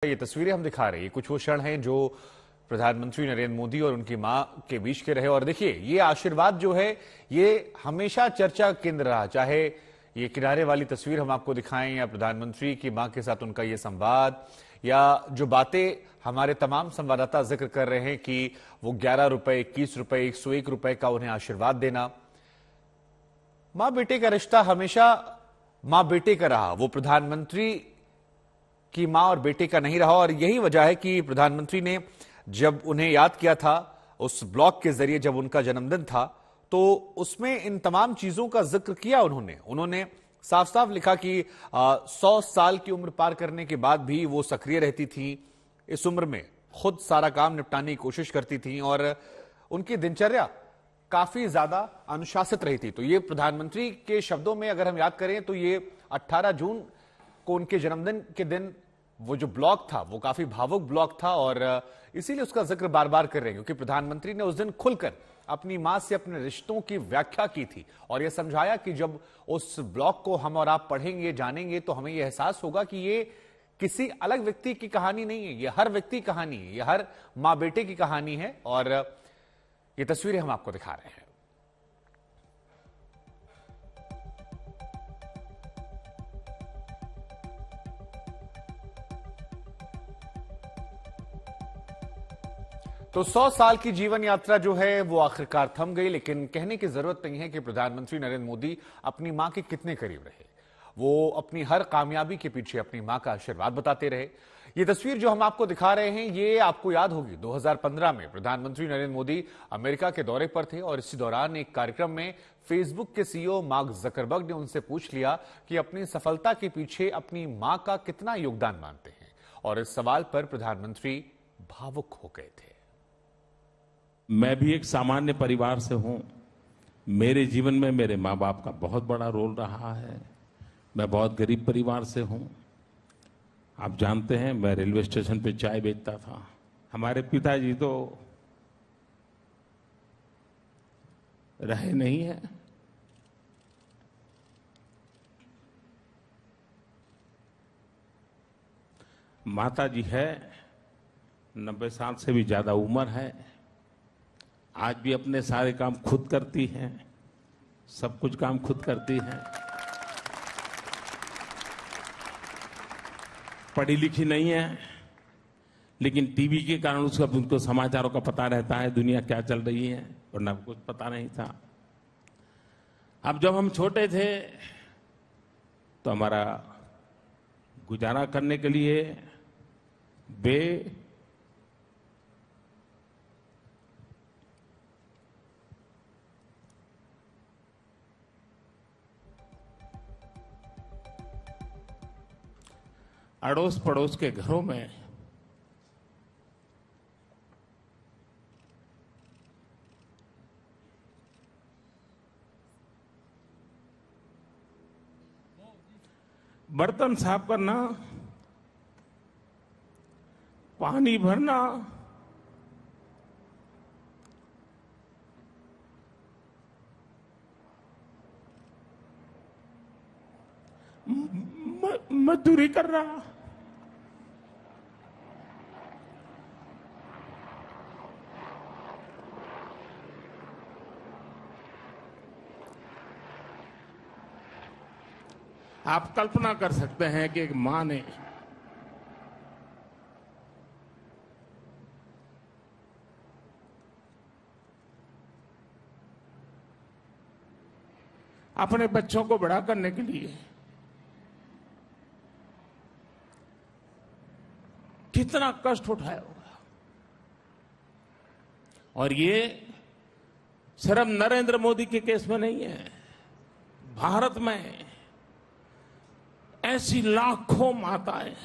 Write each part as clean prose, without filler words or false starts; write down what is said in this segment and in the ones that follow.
ये तस्वीरें हम दिखा रहे हैं, कुछ वो क्षण हैं जो प्रधानमंत्री नरेंद्र मोदी और उनकी मां के बीच के रहे। और देखिए, ये आशीर्वाद जो है ये हमेशा चर्चा केंद्र रहा। चाहे ये किनारे वाली तस्वीर हम आपको दिखाएं या प्रधानमंत्री की मां के साथ उनका ये संवाद, या जो बातें हमारे तमाम संवाददाता जिक्र कर रहे हैं कि वो 11 रुपए, 21 रुपए, 101 रुपए का उन्हें आशीर्वाद देना। मां बेटे का रिश्ता हमेशा मां बेटे का रहा, वो प्रधानमंत्री कि मां और बेटे का नहीं रहा। और यही वजह है कि प्रधानमंत्री ने जब उन्हें याद किया था उस ब्लॉग के जरिए, जब उनका जन्मदिन था, तो उसमें इन तमाम चीजों का जिक्र किया। उन्होंने साफ साफ लिखा कि 100 साल की उम्र पार करने के बाद भी वो सक्रिय रहती थी। इस उम्र में खुद सारा काम निपटाने की कोशिश करती थी और उनकी दिनचर्या काफी ज्यादा अनुशासित रही थी। तो ये प्रधानमंत्री के शब्दों में अगर हम याद करें तो ये 18 जून को उनके जन्मदिन के दिन वो जो ब्लॉग था वो काफी भावुक ब्लॉग था, और इसीलिए उसका जिक्र बार बार कर रहे हैं क्योंकि प्रधानमंत्री ने उस दिन खुलकर अपनी मां से अपने रिश्तों की व्याख्या की थी और यह समझाया कि जब उस ब्लॉग को हम और आप पढ़ेंगे, जानेंगे, तो हमें यह एहसास होगा कि ये किसी अलग व्यक्ति की कहानी नहीं है, ये हर व्यक्ति की कहानी है, ये हर मां बेटे की कहानी है। और ये तस्वीरें हम आपको दिखा रहे हैं। तो 100 साल की जीवन यात्रा जो है वो आखिरकार थम गई, लेकिन कहने की जरूरत नहीं है कि प्रधानमंत्री नरेंद्र मोदी अपनी मां के कितने करीब रहे। वो अपनी हर कामयाबी के पीछे अपनी मां का आशीर्वाद बताते रहे। ये तस्वीर जो हम आपको दिखा रहे हैं ये आपको याद होगी, 2015 में प्रधानमंत्री नरेंद्र मोदी अमेरिका के दौरे पर थे और इसी दौरान एक कार्यक्रम में फेसबुक के सीईओ मार्क जकरबर्ग ने उनसे पूछ लिया कि अपनी सफलता के पीछे अपनी मां का कितना योगदान मानते हैं, और इस सवाल पर प्रधानमंत्री भावुक हो गए थे। मैं भी एक सामान्य परिवार से हूं। मेरे जीवन में मेरे माँ बाप का बहुत बड़ा रोल रहा है। मैं बहुत गरीब परिवार से हूं। आप जानते हैं, मैं रेलवे स्टेशन पे चाय बेचता था। हमारे पिताजी तो रहे नहीं है। माता जी है, 90 साल से भी ज्यादा उम्र है। आज भी अपने सारे काम खुद करती हैं, सब कुछ काम खुद करती हैं। पढ़ी लिखी नहीं है, लेकिन टीवी के कारण उनको समाचारों का पता रहता है, दुनिया क्या चल रही है, वरना कुछ पता नहीं था। अब जब हम छोटे थे तो हमारा गुजारा करने के लिए वे अड़ोस पड़ोस के घरों में बर्तन साफ करना, पानी भरना, मजदूरी कर रहा। आप कल्पना कर सकते हैं कि एक मां ने अपने बच्चों को बड़ा करने के लिए कितना कष्ट उठाया होगा। और ये सिर्फ नरेंद्र मोदी के केस में नहीं है, भारत में ऐसी लाखों माताएं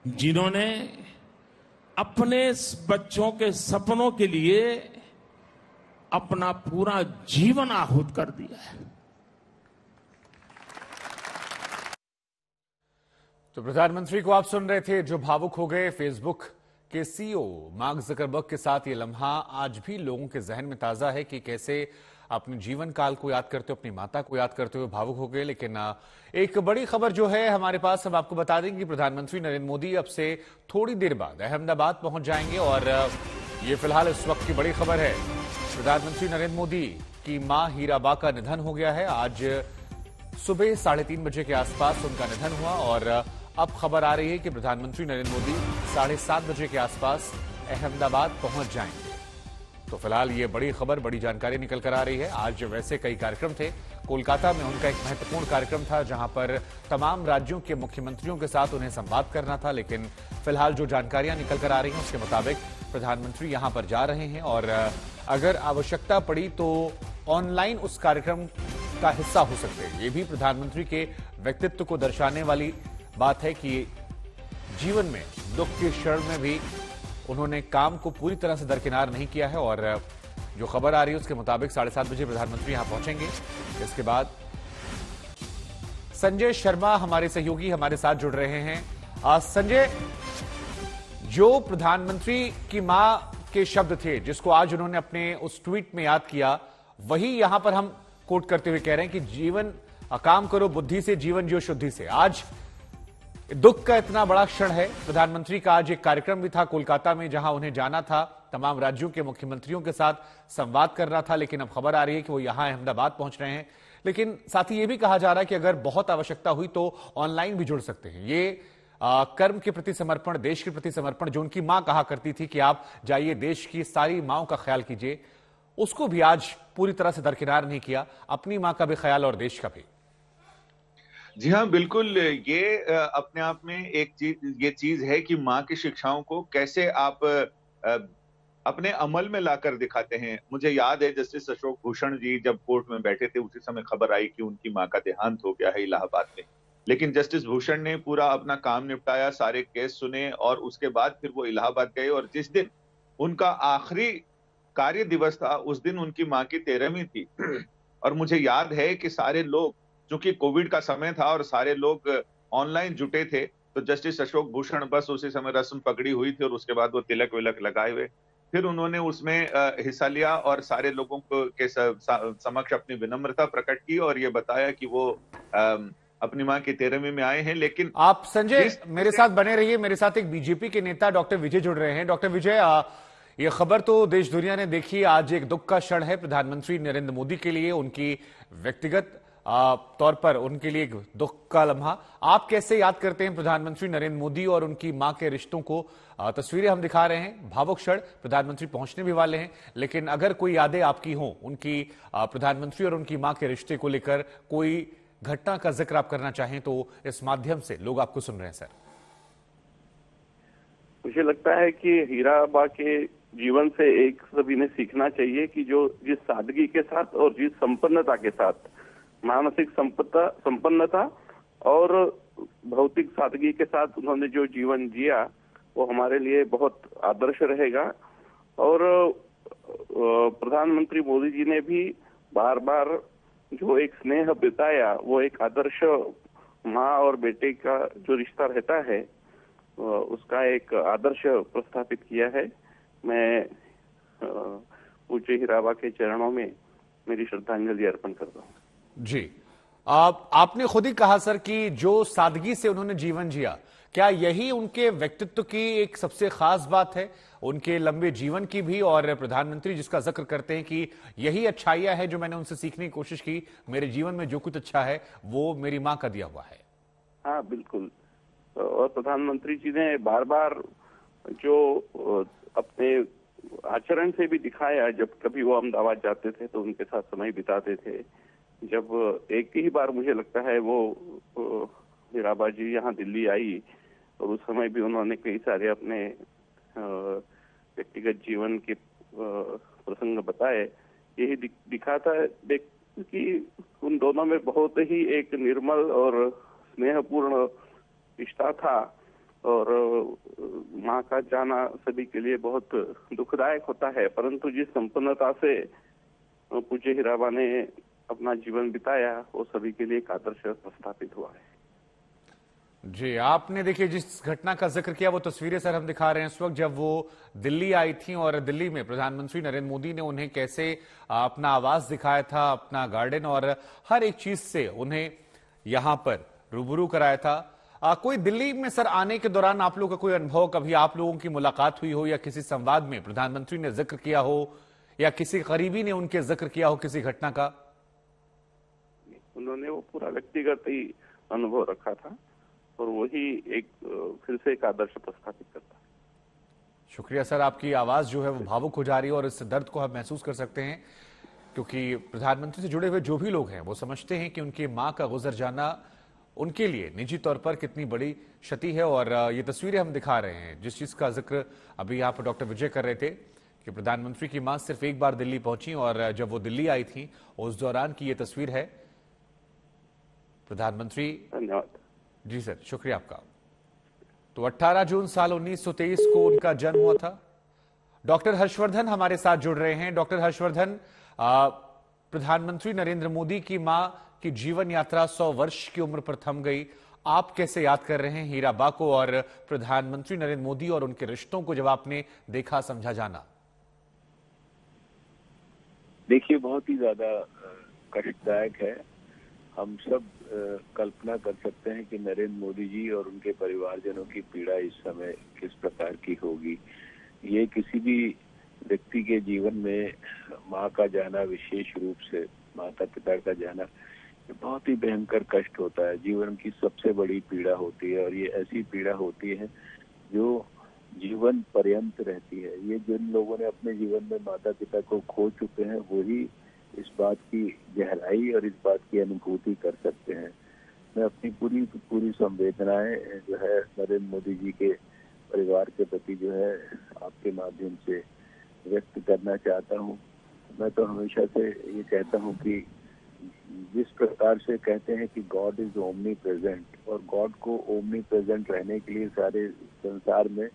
जिन्होंने अपने बच्चों के सपनों के लिए अपना पूरा जीवन आहूत कर दिया है। तो प्रधानमंत्री को आप सुन रहे थे जो भावुक हो गए। फेसबुक के सीईओ मार्क जकरबर्ग के साथ ये लम्हा आज भी लोगों के जहन में ताजा है कि कैसे अपने जीवन काल को याद करते हुए, अपनी माता को याद करते हुए भावुक हो गए। लेकिन एक बड़ी खबर जो है हमारे पास, हम आपको बता दें कि प्रधानमंत्री नरेंद्र मोदी अब से थोड़ी देर बाद अहमदाबाद पहुंच जाएंगे और ये फिलहाल इस वक्त की बड़ी खबर है। प्रधानमंत्री नरेंद्र मोदी की मां हीराबा का निधन हो गया है। आज सुबह 3:30 बजे के आसपास उनका निधन हुआ और अब खबर आ रही है कि प्रधानमंत्री नरेंद्र मोदी 7:30 बजे के आसपास अहमदाबाद पहुंच जाएंगे। तो फिलहाल ये बड़ी खबर, बड़ी जानकारी निकल कर आ रही है। आज वैसे कई कार्यक्रम थे। कोलकाता में उनका एक महत्वपूर्ण कार्यक्रम था जहां पर तमाम राज्यों के मुख्यमंत्रियों के साथ उन्हें संवाद करना था। लेकिन फिलहाल जो जानकारियां निकल कर आ रही हैं उसके मुताबिक प्रधानमंत्री यहां पर जा रहे हैं और अगर आवश्यकता पड़ी तो ऑनलाइन उस कार्यक्रम का हिस्सा हो सकते हैं। ये भी प्रधानमंत्री के व्यक्तित्व को दर्शाने वाली बात है कि जीवन में दुख के क्षण में भी उन्होंने काम को पूरी तरह से दरकिनार नहीं किया है। और जो खबर आ रही है उसके मुताबिक 7:30 बजे प्रधानमंत्री यहां पहुंचेंगे। इसके बाद संजय शर्मा हमारे सहयोगी हमारे साथ जुड़ रहे हैं। संजय, जो प्रधानमंत्री की मां के शब्द थे जिसको आज उन्होंने अपने उस ट्वीट में याद किया, वही यहां पर हम कोट करते हुए कह रहे हैं कि जीवन काम करो बुद्धि से, जीवन जियो शुद्धि से। आज दुख का इतना बड़ा क्षण है। प्रधानमंत्री का आज एक कार्यक्रम भी था कोलकाता में जहां उन्हें जाना था, तमाम राज्यों के मुख्यमंत्रियों के साथ संवाद करना था। लेकिन अब खबर आ रही है कि वो यहां अहमदाबाद पहुंच रहे हैं। लेकिन साथ ही ये भी कहा जा रहा है कि अगर बहुत आवश्यकता हुई तो ऑनलाइन भी जुड़ सकते हैं। ये कर्म के प्रति समर्पण, देश के प्रति समर्पण, जो उनकी मां कहा करती थी कि आप जाइए देश की सारी माओं का ख्याल कीजिए, उसको भी आज पूरी तरह से दरकिनार नहीं किया। अपनी मां का भी ख्याल और देश का भी। जी हाँ, बिल्कुल। ये अपने आप में ये चीज है कि माँ की शिक्षाओं को कैसे आप अपने अमल में लाकर दिखाते हैं। मुझे याद है जस्टिस अशोक भूषण जी जब कोर्ट में बैठे थे उसी समय खबर आई कि उनकी माँ का देहांत हो गया है इलाहाबाद में। लेकिन जस्टिस भूषण ने पूरा अपना काम निपटाया, सारे केस सुने और उसके बाद फिर वो इलाहाबाद गए और जिस दिन उनका आखिरी कार्य दिवस था उस दिन उनकी माँ की 13वीं थी। और मुझे याद है कि सारे लोग, चूंकि कोविड का समय था और सारे लोग ऑनलाइन जुटे थे, तो जस्टिस अशोक भूषण बस उसी समय रस्म पकड़ी हुई थी और उसके बाद वो तिलक विलक लगाए हुए फिर उन्होंने उसमें हिस्सा लिया और सारे लोगों को के समक्ष अपनी विनम्रता प्रकट की और ये बताया कि वो अपनी मां की 13वीं में आए हैं। लेकिन आप संजय मेरे साथ बने रहिए। मेरे साथ एक बीजेपी के नेता डॉक्टर विजय जुड़ रहे हैं। डॉक्टर विजय, ये खबर तो देश दुनिया ने देखी। आज एक दुख का क्षण है प्रधानमंत्री नरेंद्र मोदी के लिए, उनकी व्यक्तिगत तौर पर उनके लिए एक दुख का लम्हा। आप कैसे याद करते हैं प्रधानमंत्री नरेंद्र मोदी और उनकी मां के रिश्तों को? तस्वीरें हम दिखा रहे हैं, भावुक क्षण, प्रधानमंत्री पहुंचने भी वाले हैं। लेकिन अगर कोई यादें आपकी हों उनकी प्रधानमंत्री और उनकी मां के रिश्ते को लेकर, कोई घटना का जिक्र आप करना चाहें तो इस माध्यम से लोग आपको सुन रहे हैं। सर, मुझे लगता है कि हीराबा के जीवन से एक सभी ने सीखना चाहिए कि जो जिस सादगी के साथ और जिस संपन्नता के साथ, मानसिक संपन्नता और भौतिक सादगी के साथ उन्होंने जो जीवन जिया वो हमारे लिए बहुत आदर्श रहेगा। और प्रधानमंत्री मोदी जी ने भी बार बार जो एक स्नेह बिताया, वो एक आदर्श माँ और बेटे का जो रिश्ता रहता है उसका एक आदर्श प्रस्थापित किया है। मैं पूज्य हीराबा के चरणों में मेरी श्रद्धांजलि अर्पण करता हूँ। जी, आपने खुद ही कहा सर कि जो सादगी से उन्होंने जीवन जिया, क्या यही उनके व्यक्तित्व की एक सबसे खास बात है, उनके लंबे जीवन की भी? और प्रधानमंत्री जिसका जिक्र करते हैं कि यही अच्छाइयां है जो मैंने उनसे सीखने की कोशिश की, मेरे जीवन में जो कुछ अच्छा है वो मेरी मां का दिया हुआ है। हाँ, बिल्कुल। और प्रधानमंत्री जी ने बार बार जो अपने आचरण से भी दिखाया, जब कभी वो अहमदाबाद जाते थे तो उनके साथ समय बिताते थे। जब एक ही बार मुझे लगता है वो हीराबा जी यहाँ दिल्ली आई और उस समय भी उन्होंने कई सारे अपने व्यक्तिगत जीवन के प्रसंग बताए। यही दिखाता है कि उन दोनों में बहुत ही एक निर्मल और स्नेहपूर्ण रिश्ता था। और माँ का जाना सभी के लिए बहुत दुखदायक होता है, परंतु जिस संपन्नता से पूज्य हीराबा ने अपना जीवन बिताया वो सभी के लिए एक आदर्श स्थापित हुआ है। जी, आपने देखिए जिस घटना का जिक्र किया वो तस्वीरें सर हम दिखा रहे हैं इस वक्त, जब वो दिल्ली आई थी और दिल्ली में प्रधानमंत्री नरेंद्र मोदी ने उन्हें कैसे अपना आवास दिखाया था, अपना गार्डन और हर एक चीज से उन्हें यहां पर रूबरू कराया था। कोई दिल्ली में सर आने के दौरान आप लोगों का कोई अनुभव, कभी आप लोगों की मुलाकात हुई हो या किसी संवाद में प्रधानमंत्री ने जिक्र किया हो या किसी करीबी ने उनके जिक्र किया हो किसी घटना का? उन्होंने वो पूरा व्यक्तिगत ही अनुभव रखा था और वही एक फिर से एक आदर्श प्रस्थापित करता है। शुक्रिया सर, आपकी आवाज जो है वो भावुक हो जा रही है और इस दर्द को हम महसूस कर सकते हैं, क्योंकि प्रधानमंत्री से जुड़े हुए जो भी लोग हैं वो समझते हैं कि उनकी मां का गुजर जाना उनके लिए निजी तौर पर कितनी बड़ी क्षति है। और ये तस्वीरें हम दिखा रहे हैं, जिस चीज का जिक्र अभी यहाँ पर डॉक्टर विजय कर रहे थे कि प्रधानमंत्री की मां सिर्फ एक बार दिल्ली पहुंची और जब वो दिल्ली आई थी उस दौरान की ये तस्वीर है। प्रधानमंत्री, धन्यवाद जी सर, शुक्रिया आपका। तो 18 जून साल 1923 को उनका जन्म हुआ था। डॉक्टर हर्षवर्धन हमारे साथ जुड़ रहे हैं। डॉक्टर हर्षवर्धन, प्रधानमंत्री नरेंद्र मोदी की मां की जीवन यात्रा 100 वर्ष की उम्र पर थम गई। आप कैसे याद कर रहे हैं हीराबा को और प्रधानमंत्री नरेंद्र मोदी और उनके रिश्तों को जब आपने देखा, समझा, जाना? देखिए, बहुत ही ज्यादा कष्टदायक है। हम सब कल्पना कर सकते हैं कि नरेंद्र मोदी जी और उनके परिवारजनों की पीड़ा इस समय किस प्रकार की होगी। ये किसी भी व्यक्ति के जीवन में माँ का जाना, विशेष रूप से माता पिता का जाना, ये बहुत ही भयंकर कष्ट होता है। जीवन की सबसे बड़ी पीड़ा होती है और ये ऐसी पीड़ा होती है जो जीवन पर्यंत रहती है। ये जिन लोगों ने अपने जीवन में माता पिता को खो चुके हैं वही इस बात की गहराई और इस बात की अनुभूति कर सकते हैं। मैं अपनी पूरी संवेदनाएं जो है नरेंद्र मोदी जी के परिवार के प्रति जो है आपके माध्यम से व्यक्त करना चाहता हूं। मैं तो हमेशा से ये कहता हूं कि जिस प्रकार से कहते हैं कि गॉड इज ओमनी प्रेजेंट, और गॉड को ओमनी प्रेजेंट रहने के लिए सारे संसार में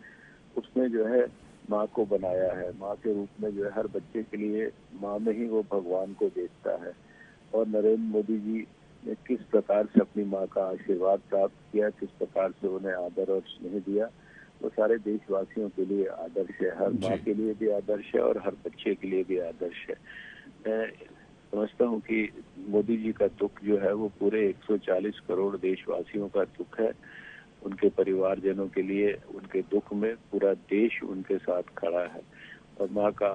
उसने जो है माँ को बनाया है। माँ के रूप में जो है हर बच्चे के लिए माँ में ही वो भगवान को देखता है। और नरेंद्र मोदी जी ने किस प्रकार से अपनी माँ का आशीर्वाद प्राप्त किया, किस प्रकार से उन्हें आदर और स्नेह दिया, वो सारे देशवासियों के लिए आदर्श है। हर माँ के लिए भी आदर्श है और हर बच्चे के लिए भी आदर्श है। मैं समझता हूँ कि मोदी जी का दुख जो है वो पूरे 140 करोड़ देशवासियों का दुख है। उनके परिवारजनों के लिए उनके दुख में पूरा देश उनके साथ खड़ा है और माँ का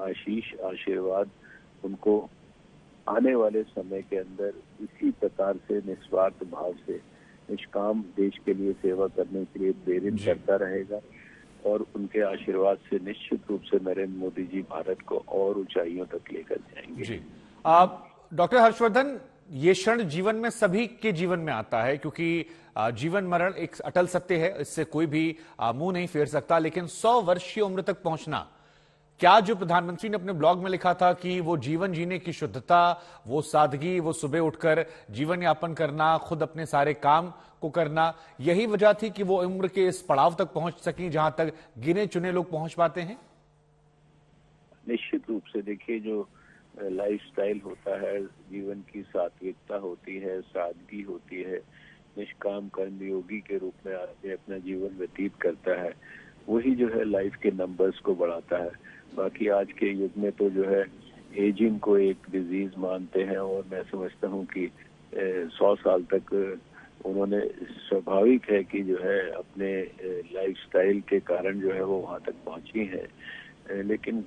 आशीर्वाद उनको आने वाले समय के अंदर इसी प्रकार से निस्वार्थ भाव से निष्काम देश के लिए सेवा करने के लिए प्रेरित करता रहेगा। और उनके आशीर्वाद से निश्चित रूप से नरेंद्र मोदी जी भारत को और ऊंचाइयों तक लेकर जाएंगे। जी, डॉक्टर हर्षवर्धन, ये क्षण जीवन में सभी के जीवन में आता है, क्योंकि जीवन मरण एक अटल सत्य है, इससे कोई भी मुंह नहीं फेर सकता। लेकिन 100 वर्ष की उम्र तक पहुंचना, क्या जो प्रधानमंत्री ने अपने ब्लॉग में लिखा था कि वो जीवन जीने की शुद्धता, वो सादगी, वो सुबह उठकर जीवन यापन करना, खुद अपने सारे काम को करना, यही वजह थी कि वो उम्र के इस पड़ाव तक पहुंच सकी जहां तक गिने चुने लोग पहुंच पाते हैं? निश्चित रूप से देखिए, जो लाइफस्टाइल होता है, जीवन की सात्विकता होती है, सादगी होती है, निष्काम कर्मयोगी के रूप में आदमी अपना जीवन व्यतीत करता है, वही जो है लाइफ के नंबर्स को बढ़ाता है। बाकी आज के युग में तो जो है एजिंग को एक डिजीज मानते हैं और मैं समझता हूँ कि 100 साल तक उन्होंने, स्वाभाविक है कि जो है अपने लाइफस्टाइल के कारण जो है वो वहाँ तक पहुँची है। लेकिन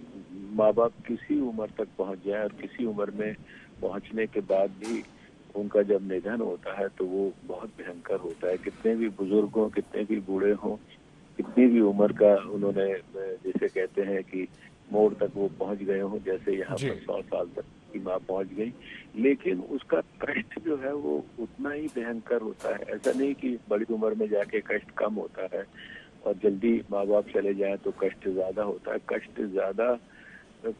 माँ बाप किसी उम्र तक पहुँच जाए और किसी उम्र में पहुँचने के बाद भी उनका जब निधन होता है तो वो बहुत भयंकर होता है। कितने भी बुजुर्ग हों, कितने भी बूढ़े हों, कितनी भी उम्र का उन्होंने, जैसे कहते हैं कि मोड़ तक वो पहुंच गए हों, जैसे यहाँ पर 100 साल तक की माँ पहुंच गई, लेकिन उसका कष्ट जो है वो उतना ही भयंकर होता है। ऐसा नहीं कि बड़ी उम्र में जाके कष्ट कम होता है और जल्दी माँ बाप चले जाएं तो कष्ट ज्यादा होता है। कष्ट ज्यादा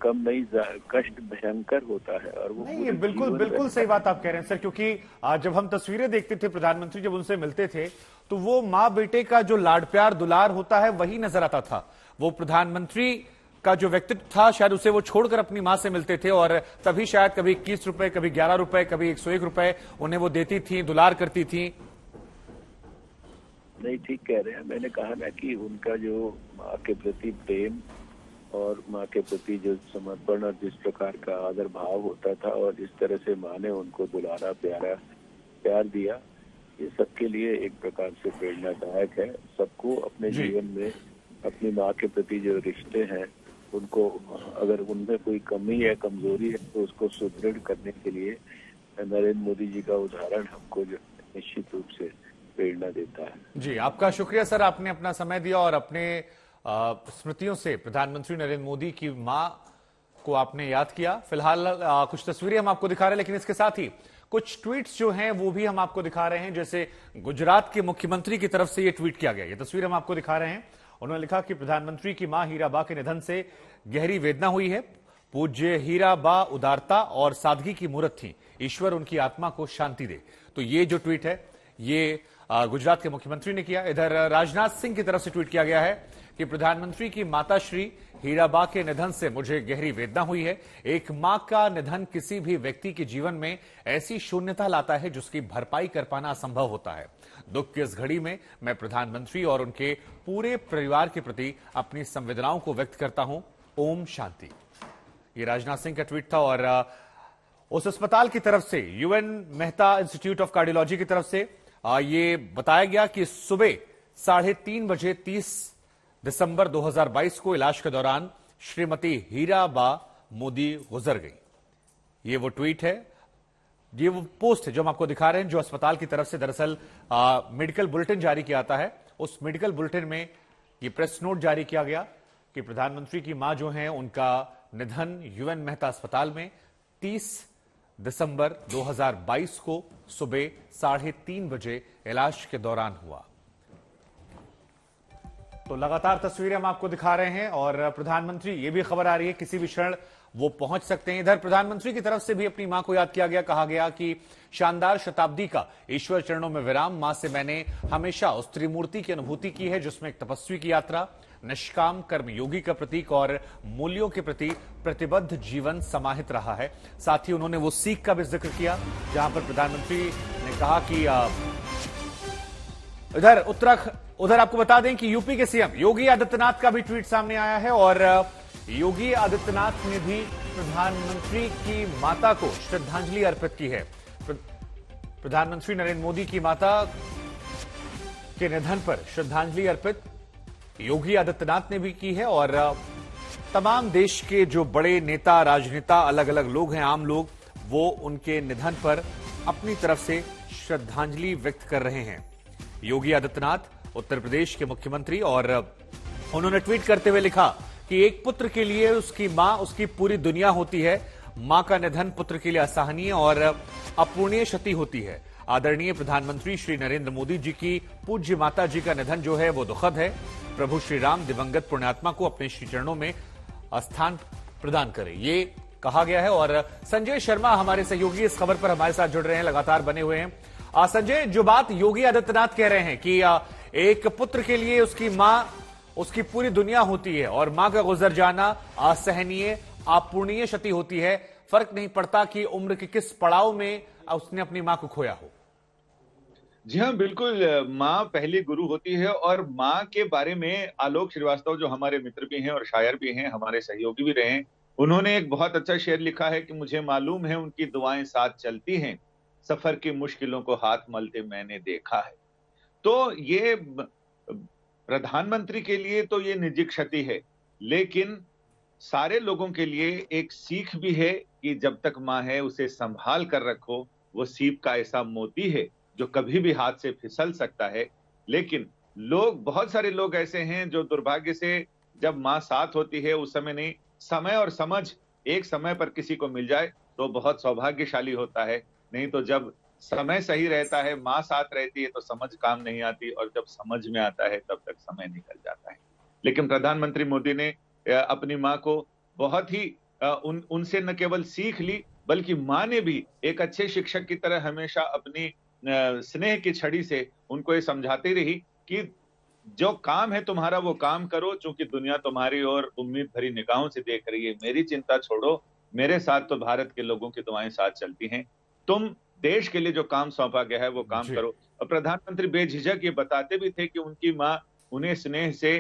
कम नहीं, कष्ट भयंकर होता है। और वो नहीं, ये बिल्कुल सही बात आप कह रहे हैं सर, क्योंकि जब हम तस्वीरें देखते थे, प्रधानमंत्री जब उनसे मिलते थे तो वो माँ बेटे का जो लाड प्यार दुलार होता है वही नजर आता था। वो प्रधानमंत्री का जो व्यक्तित्व था, शायद उसे वो छोड़कर अपनी मां से मिलते थे और तभी शायद कभी 21 रुपए, कभी 11 रुपए, कभी 101 रुपए उन्हें वो देती थी, दुलार करती थी। नहीं, ठीक कह रहे हैं। मैंने कहा ना कि उनका जो माँ के प्रति प्रेम और माँ के प्रति जो समर्पण और जिस प्रकार का आदर भाव होता था और जिस तरह से माँ ने उनको दुलारा प्यार दिया, ये सबके लिए एक प्रकार से प्रेरणादायक है। सबको अपने जीवन में अपनी माँ के प्रति जो रिश्ते हैं उनको, अगर उनमें कोई कमी है, कमजोरी है, तो उसको सुदृढ़ करने के लिए नरेंद्र मोदी जी का उदाहरण हमको जो निश्चित रूप से प्रेरणा देता है। जी, आपका शुक्रिया सर, आपने अपना समय दिया और अपने स्मृतियों से प्रधानमंत्री नरेंद्र मोदी की मां को आपने याद किया। फिलहाल कुछ तस्वीरें हम आपको दिखा रहे हैं, लेकिन इसके साथ ही कुछ ट्वीट्स जो हैं वो भी हम आपको दिखा रहे हैं। जैसे गुजरात के मुख्यमंत्री की तरफ से ये ट्वीट किया गया, ये तस्वीर हम आपको दिखा रहे हैं। उन्होंने लिखा कि प्रधानमंत्री की मां हीराबा के निधन से गहरी वेदना हुई है। पूज्य हीराबा उदारता और सादगी की मूर्त थी, ईश्वर उनकी आत्मा को शांति दे। तो ये जो ट्वीट है ये गुजरात के मुख्यमंत्री ने किया। इधर राजनाथ सिंह की तरफ से ट्वीट किया गया है कि प्रधानमंत्री की माता श्री हीराबा के निधन से मुझे गहरी वेदना हुई है। एक मां का निधन किसी भी व्यक्ति के जीवन में ऐसी शून्यता लाता है जिसकी भरपाई कर पाना असंभव होता है। दुख की इस घड़ी में मैं प्रधानमंत्री और उनके पूरे परिवार के प्रति अपनी संवेदनाओं को व्यक्त करता हूं। ओम शांति। ये राजनाथ सिंह का ट्वीट था। और उस अस्पताल की तरफ से, UN Mehta institute of cardiology की तरफ से ये बताया गया कि सुबह 3:30 बजे 30 दिसंबर 2022 को इलाज के दौरान श्रीमती हीराबा मोदी गुजर गई। ये वो ट्वीट है, ये वो पोस्ट है जो हम आपको दिखा रहे हैं, जो अस्पताल की तरफ से दरअसल मेडिकल बुलेटिन जारी किया जाता है। उस मेडिकल बुलेटिन में ये प्रेस नोट जारी किया गया कि प्रधानमंत्री की मां जो हैं उनका निधन यूएन मेहता अस्पताल में 30 दिसंबर 2022 को सुबह 3:30 बजे इलाज के दौरान हुआ। तो लगातार तस्वीरें हम आपको दिखा रहे हैं और प्रधानमंत्री, ये भी खबर आ रही है किसी भी क्षण वो पहुंच सकते हैं। इधर प्रधानमंत्री की तरफ से भी अपनी मां को याद किया गया। कहा गया कि शानदार शताब्दी का ईश्वर चरणों में विराम। मां से मैंने हमेशा उस त्रिमूर्ति की अनुभूति की है जिसमें एक तपस्वी की यात्रा, निष्काम कर्म योगी का प्रतीक और मूल्यों के प्रति प्रतिबद्ध जीवन समाहित रहा है। साथ ही उन्होंने वो सीख का भी जिक्र किया जहां पर प्रधानमंत्री ने कहा कि उधर आपको बता दें कि यूपी के सीएम योगी आदित्यनाथ का भी ट्वीट सामने आया है और योगी आदित्यनाथ ने भी प्रधानमंत्री की माता को श्रद्धांजलि अर्पित की है। प्रधानमंत्री नरेंद्र मोदी की माता के निधन पर श्रद्धांजलि अर्पित योगी आदित्यनाथ ने भी की है और तमाम देश के जो बड़े नेता, राजनेता, अलग अलग लोग हैं, आम लोग, वो उनके निधन पर अपनी तरफ से श्रद्धांजलि व्यक्त कर रहे हैं। योगी आदित्यनाथ उत्तर प्रदेश के मुख्यमंत्री, और उन्होंने ट्वीट करते हुए लिखा कि एक पुत्र के लिए उसकी मां उसकी पूरी दुनिया होती है। मां का निधन पुत्र के लिए असहनीय और अपूर्णीय क्षति होती है। आदरणीय प्रधानमंत्री श्री नरेंद्र मोदी जी की पूज्य माता जी का निधन जो है वो दुखद है। प्रभु श्री राम दिवंगत पुण्यात्मा को अपने श्री चरणों में स्थान प्रदान करे, ये कहा गया है। और संजय शर्मा हमारे सहयोगी इस खबर पर हमारे साथ जुड़ रहे हैं, लगातार बने हुए हैं। संजय, जो बात योगी आदित्यनाथ कह रहे हैं कि एक पुत्र के लिए उसकी मां उसकी पूरी दुनिया होती है और मां का गुजर जाना असहनीय, अपूर्णीय क्षति होती है, फर्क नहीं पड़ता कि उम्र के किस पड़ाव में उसने अपनी मां को खोया हो। जी हाँ, बिल्कुल। माँ पहली गुरु होती है और माँ के बारे में आलोक श्रीवास्तव, जो हमारे मित्र भी हैं और शायर भी हैं, हमारे सहयोगी भी रहे हैं, उन्होंने एक बहुत अच्छा शेर लिखा है कि मुझे मालूम है उनकी दुआएं साथ चलती हैं, सफर की मुश्किलों को हाथ मलते मैंने देखा है। तो ये प्रधानमंत्री के लिए तो ये निजी क्षति है, लेकिन सारे लोगों के लिए एक सीख भी है कि जब तक माँ है उसे संभाल कर रखो। वो सीप का ऐसा मोती है जो कभी भी हाथ से फिसल सकता है। लेकिन बहुत सारे लोग ऐसे हैं जो दुर्भाग्य से जब माँ साथ होती है उस समय नहीं, समय और समझ एक समय पर किसी को मिल जाए तो बहुत सौभाग्यशाली होता है। नहीं तो जब समय सही रहता है, माँ साथ रहती है, तो समझ काम नहीं आती, और जब समझ में आता है तब तक समय निकल जाता है। लेकिन प्रधानमंत्री मोदी ने अपनी माँ को बहुत ही उनसे न केवल सीख ली, बल्कि माँ ने भी एक अच्छे शिक्षक की तरह हमेशा अपनी स्नेह की छड़ी से उनको ये समझाती रही कि जो काम है तुम्हारा वो काम करो, क्योंकि दुनिया तुम्हारी ओर उम्मीद भरी निगाहों से देख रही है। मेरी चिंता छोड़ो, मेरे साथ तो भारत के लोगों की दुआएं साथ चलती हैं। तुम देश के लिए जो काम सौंपा गया है वो काम करो। और प्रधानमंत्री बेझिझक ये बताते भी थे कि उनकी माँ उन्हें स्नेह से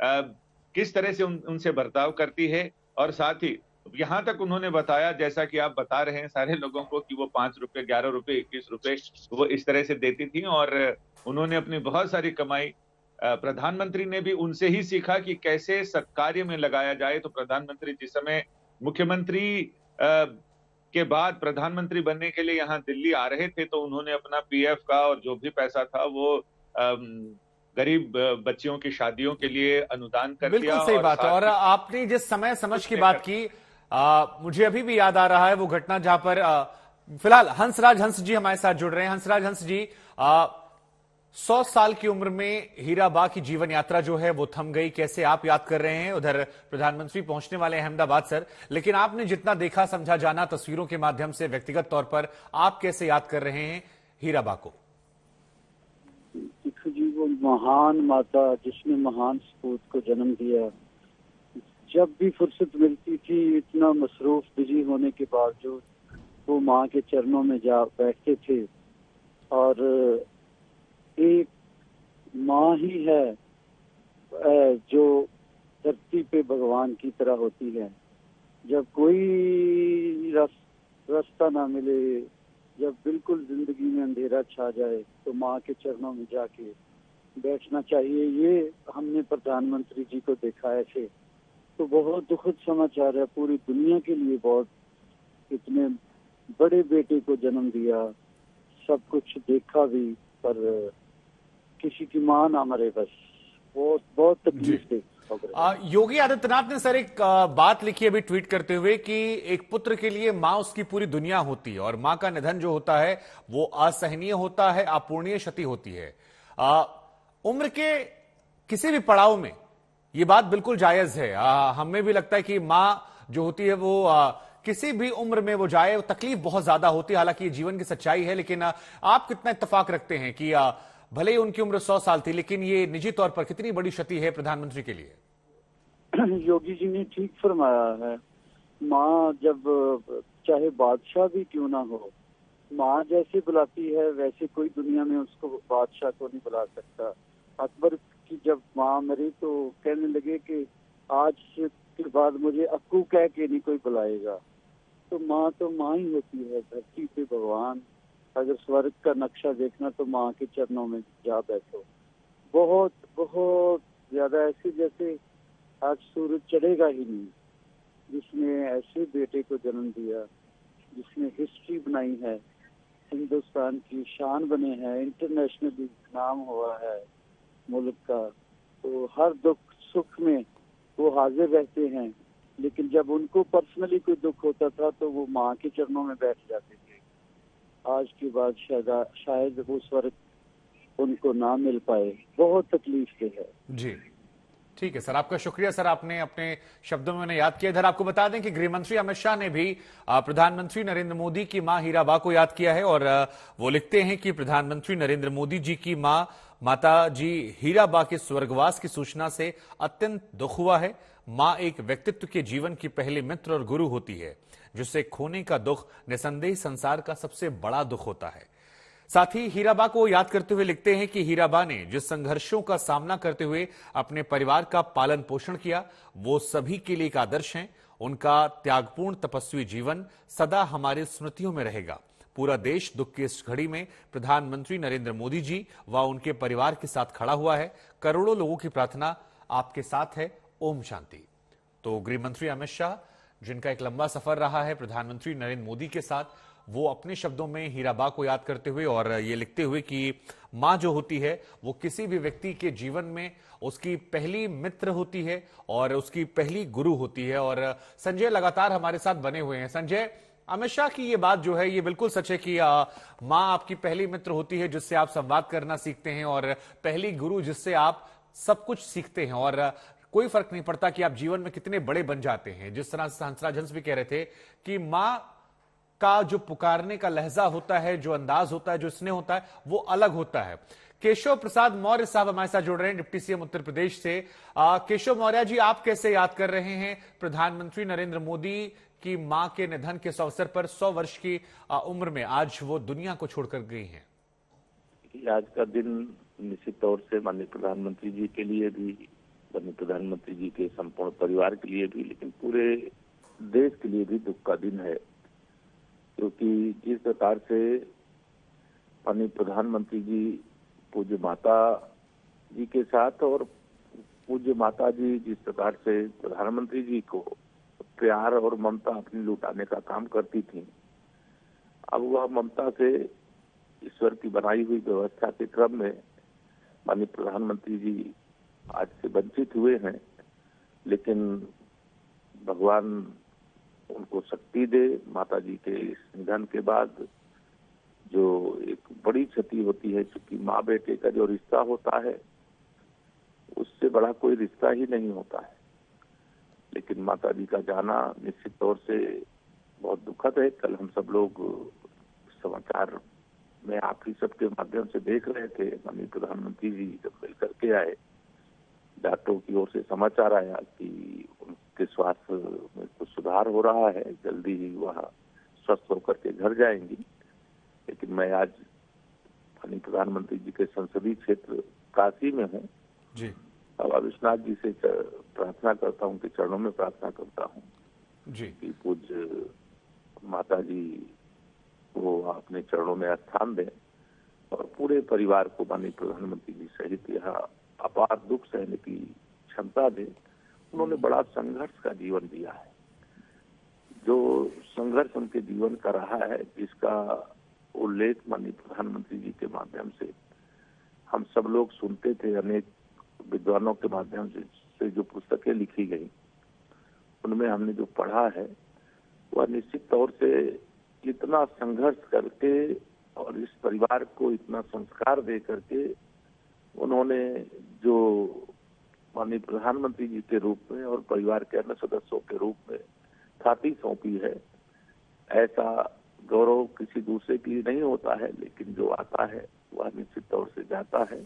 किस तरह से उनसे बर्ताव करती है। और साथ ही यहाँ तक उन्होंने बताया, जैसा कि आप बता रहे हैं सारे लोगों को, कि वो 5 रुपए, 11 रुपए, 21 रुपए वो इस तरह से देती थी। और उन्होंने अपनी बहुत सारी कमाई, प्रधानमंत्री ने भी उनसे ही सीखा कि कैसे सत्कार्य में लगाया जाए। तो प्रधानमंत्री जिस समय मुख्यमंत्री के बाद प्रधानमंत्री बनने के लिए यहाँ दिल्ली आ रहे थे, तो उन्होंने अपना पीएफ का और जो भी पैसा था वो गरीब बच्चियों की शादियों के लिए अनुदान कर दिया। बिल्कुल सही बात है। और आपने जिस समय समझ की बात की, मुझे अभी भी याद आ रहा है वो घटना जहां पर फिलहाल हंसराज हंस जी हमारे साथ जुड़ रहे हैं। हंसराज हंस जी, 100 साल की उम्र में हीराबा की जीवन यात्रा जो है वो थम गई, कैसे आप याद कर रहे हैं? उधर प्रधानमंत्री पहुंचने वाले हैं अहमदाबाद सर, लेकिन आपने जितना देखा, समझा, जाना तस्वीरों के माध्यम से, व्यक्तिगत तौर पर आप कैसे याद कर रहे हैं हीराबा को? जी, वो महान माता जिसने महान सपूत को जन्म दिया, जब भी फुर्सत मिलती थी, इतना मसरूफ बिजी होने के बावजूद वो माँ के चरणों में जा बैठते थे। और एक माँ ही है जो धरती पे भगवान की तरह होती है। जब कोई रास्ता ना मिले, जब बिल्कुल जिंदगी में अंधेरा छा जाए, तो माँ के चरणों में जाके बैठना चाहिए। ये हमने प्रधानमंत्री जी को देखा ऐसे। तो बहुत दुखद समाचार है पूरी दुनिया के लिए। बहुत इतने बड़े बेटे को जन्म दिया, सब कुछ देखा भी, पर किसी की मां ना मरे, बस बहुत बहुत तकलीफ थी। योगी आदित्यनाथ ने सर एक बात लिखी अभी ट्वीट करते हुए कि एक पुत्र के लिए मां उसकी पूरी दुनिया होती है और मां का निधन जो होता है वो असहनीय होता है, अपूर्णीय क्षति होती है। उम्र के किसी भी पड़ाव में ये बात बिल्कुल जायज है। हमें भी लगता है कि मां जो होती है वो किसी भी उम्र में वो जाए, तकलीफ बहुत ज्यादा होती है। हालांकि ये जीवन की सच्चाई है, लेकिन आप कितना इत्तेफाक रखते हैं कि भले ही उनकी उम्र 100 साल थी, लेकिन ये निजी तौर पर कितनी बड़ी क्षति है प्रधानमंत्री के लिए? योगी जी ने ठीक फरमाया है। माँ जब चाहे बादशाह भी क्यों ना हो, माँ जैसे बुलाती है वैसे कोई दुनिया में उसको बादशाह को नहीं बुला सकता। अकबर की जब माँ मरी तो कहने लगे कि आज के बाद मुझे अक्कू कह के नहीं कोई बुलाएगा। तो माँ ही होती है, धरती पे भगवान। अगर स्वर्ग का नक्शा देखना तो माँ के चरणों में जा बैठो। बहुत बहुत ज्यादा, ऐसे जैसे आज सूरज चढ़ेगा ही नहीं, जिसने ऐसे बेटे को जन्म दिया, जिसने हिस्ट्री बनाई है, हिंदुस्तान की शान बने हैं, इंटरनेशनली नाम हुआ है मुल्क का। तो हर दुख सुख में वो हाजिर रहते हैं, लेकिन जब उनको पर्सनली कोई दुख होता था तो वो माँ के चरणों में बैठ जाते थे। आज के बाद शायद वो स्वर्ग उनको ना मिल पाए। बहुत तकलीफ के है जी। ठीक है सर, आपका शुक्रिया सर, आपने अपने शब्दों में उन्हें याद किया। इधर आपको बता दें कि गृहमंत्री अमित शाह ने भी प्रधानमंत्री नरेंद्र मोदी की मां हीराबा को याद किया है और वो लिखते हैं कि प्रधानमंत्री नरेंद्र मोदी जी की मां माता जी हीराबा के स्वर्गवास की सूचना से अत्यंत दुख हुआ है। मां एक व्यक्तित्व के जीवन की पहली मित्र और गुरु होती है, जिससे खोने का दुख निसंदेह संसार का सबसे बड़ा दुख होता है। साथ ही हीराबा को याद करते हुए लिखते हैं कि हीराबा ने जिस संघर्षों का सामना करते हुए अपने परिवार का पालन पोषण किया, वो सभी के लिए एक आदर्श हैं। उनका त्यागपूर्ण तपस्वी जीवन सदा हमारी स्मृतियों में रहेगा। पूरा देश दुख की इस घड़ी में प्रधानमंत्री नरेंद्र मोदी जी व उनके परिवार के साथ खड़ा हुआ है। करोड़ों लोगों की प्रार्थना आपके साथ है। ओम शांति। तो गृहमंत्री अमित शाह, जिनका एक लंबा सफर रहा है प्रधानमंत्री नरेंद्र मोदी के साथ, वो अपने शब्दों में हीराबा को याद करते हुए और ये लिखते हुए कि मां जो होती है वो किसी भी व्यक्ति के जीवन में उसकी पहली मित्र होती है और उसकी पहली गुरु होती है। और संजय लगातार हमारे साथ बने हुए हैं। संजय, अमित शाह की ये बात जो है ये बिल्कुल सच है कि मां आपकी पहली मित्र होती है जिससे आप संवाद करना सीखते हैं और पहली गुरु जिससे आप सब कुछ सीखते हैं और कोई फर्क नहीं पड़ता कि आप जीवन में कितने बड़े बन जाते हैं। जिस तरह से हंसराज हंस भी कह रहे थे कि मां का जो पुकारने का लहजा होता है, जो अंदाज होता है, जो स्नेह होता है, वो अलग होता है। केशव प्रसाद मौर्य साहब हमारे साथ जुड़ रहे हैं डिप्टी सीएम उत्तर प्रदेश से। केशव मौर्य जी, आप कैसे याद कर रहे हैं प्रधानमंत्री नरेंद्र मोदी की मां के निधन के अवसर पर? 100 वर्ष की उम्र में आज वो दुनिया को छोड़कर गई हैं। कि आज का दिन निश्चित तौर से माननीय प्रधानमंत्री जी के लिए भी, माननीय प्रधानमंत्री जी के संपूर्ण परिवार के लिए भी, लेकिन पूरे देश के लिए भी दुख का दिन है। क्योंकि जिस प्रकार से माननीय प्रधानमंत्री जी पूज्य माता जी के साथ और पूज्य माता जी जिस प्रकार से प्रधानमंत्री जी को प्यार और ममता अपनी लुटाने का काम करती थी, अब वह ममता से ईश्वर की बनाई हुई व्यवस्था के क्रम में माननीय प्रधानमंत्री जी आज से वंचित हुए हैं। लेकिन भगवान उनको शक्ति दे। माता जी के इस निधन के बाद जो एक बड़ी क्षति होती है, क्योंकि माँ बेटे का जो रिश्ता होता है उससे बड़ा कोई रिश्ता ही नहीं होता है। लेकिन माता जी का जाना निश्चित तौर से बहुत दुखद है। कल हम सब लोग समाचार में आप ही सबके माध्यम से देख रहे थे, माननीय प्रधानमंत्री जी जब मिल करके आए, डॉक्टरों की ओर से समाचार आया कि उनके स्वास्थ्य में कुछ सुधार हो रहा है, जल्दी ही वह स्वस्थ होकर के घर जाएंगी। लेकिन मैं आज माननीय प्रधानमंत्री जी के संसदीय क्षेत्र काशी में हूँ जी। बाबा विश्वनाथ जी से प्रार्थना करता हूँ, उनके चरणों में प्रार्थना करता हूँ जी कि पूज्य माता जी को अपने चरणों में स्थान दें और पूरे परिवार को माननीय प्रधानमंत्री जी सहित यहाँ अपार दुख सहने की क्षमता दें। उन्होंने बड़ा संघर्ष का जीवन दिया है, जो संघर्ष उनके जीवन का रहा है, जिसका उल्लेख माननीय प्रधानमंत्री जी के माध्यम से हम सब लोग सुनते थे। अनेक विद्वानों के माध्यम से जो पुस्तकें लिखी गई, उनमें हमने जो पढ़ा है, वह निश्चित तौर से इतना संघर्ष करके और इस परिवार को इतना संस्कार दे करके उन्होंने जो माननीय प्रधानमंत्री जी के रूप में और परिवार के अन्य सदस्यों के रूप में छाती सौंपी है, ऐसा गौरव किसी दूसरे के लिए नहीं होता है। लेकिन जो आता है वह निश्चित तौर से जाता है।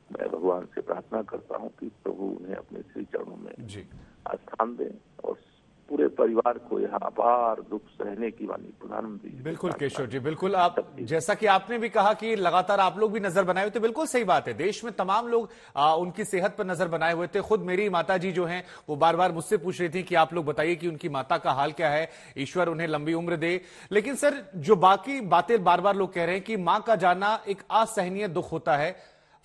मैं भगवान से प्रार्थना करता हूं कि प्रभु उन्हें अपने श्री चरणों में जी स्थान दें और पूरे परिवार को यहाँ अपार दुख सहने की माननीय प्रधानमंत्री जी। बिल्कुल केशव जी, बिल्कुल। आप जैसा कि आपने भी कहा कि लगातार आप लोग भी नजर बनाए हुए थे, बिल्कुल सही बात है। देश में तमाम लोग उनकी सेहत पर नजर बनाए हुए थे। खुद मेरी माता जी जो हैं वो बार बार मुझसे पूछ रही थी कि आप लोग बताइए कि उनकी माता का हाल क्या है, ईश्वर उन्हें लंबी उम्र दे। लेकिन सर, जो बाकी बातें बार बार लोग कह रहे हैं कि मां का जाना एक असहनीय दुख होता है।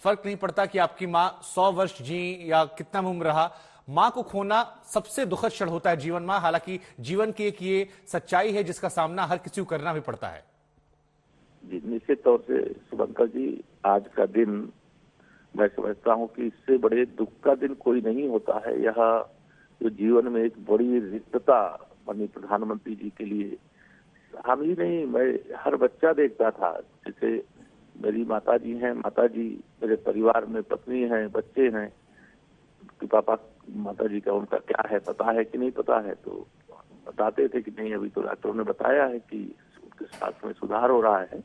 फर्क नहीं पड़ता कि आपकी मां 100 वर्ष जी या कितना उम्र रहा, मां को खोना सबसे दुखद क्षण होता है जीवन में। हालांकि जीवन की एक ये सच्चाई है जिसका सामना हर किसी को करना भी पड़ता है। जी, निश्चित तौर से शुभंकर जी, आज का दिन मैं समझता हूं कि इससे बड़े दुख का दिन कोई नहीं होता है। यह जो जीवन में एक बड़ी रिक्तता माननीय प्रधानमंत्री जी के लिए, हम ही नहीं, मैं हर बच्चा देखता था। जैसे मेरी माता जी हैं, माता जी मेरे परिवार में पत्नी हैं, बच्चे हैं कि पापा माता जी का उनका क्या है, पता है कि नहीं पता है, तो बताते थे कि नहीं, अभी तो डॉक्टरों ने बताया है कि उनके स्वास्थ्य में सुधार हो रहा है।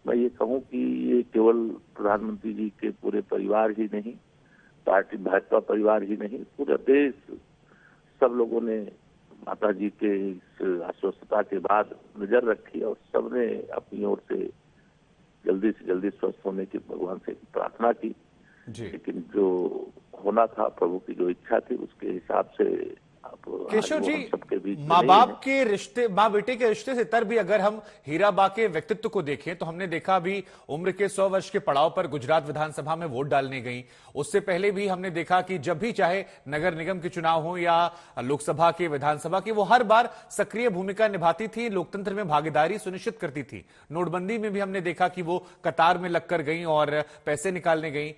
मैं ये कहूँ कि ये केवल प्रधानमंत्री जी के पूरे परिवार ही नहीं, पार्टी भाजपा परिवार ही नहीं, पूरा देश, सब लोगों ने माता जी के इस अस्वस्थता के बाद नजर रखी और सबने अपनी ओर से जल्दी स्वस्थ होने की भगवान से प्रार्थना की। लेकिन जो होना था, प्रभु की जो इच्छा थी, उसके हिसाब से केशव जी, माँ बाप के रिश्ते, माँ बेटे के रिश्ते से तर भी अगर हम हीरा बा के व्यक्तित्व को देखें तो हमने देखा अभी उम्र के 100 वर्ष के पड़ाव पर गुजरात विधानसभा में वोट डालने गई। उससे पहले भी हमने देखा कि जब भी चाहे नगर निगम के चुनाव हो या लोकसभा के, विधानसभा के, वो हर बार सक्रिय भूमिका निभाती थी, लोकतंत्र में भागीदारी सुनिश्चित करती थी। नोटबंदी में भी हमने देखा कि वो कतार में लगकर गई और पैसे निकालने गई।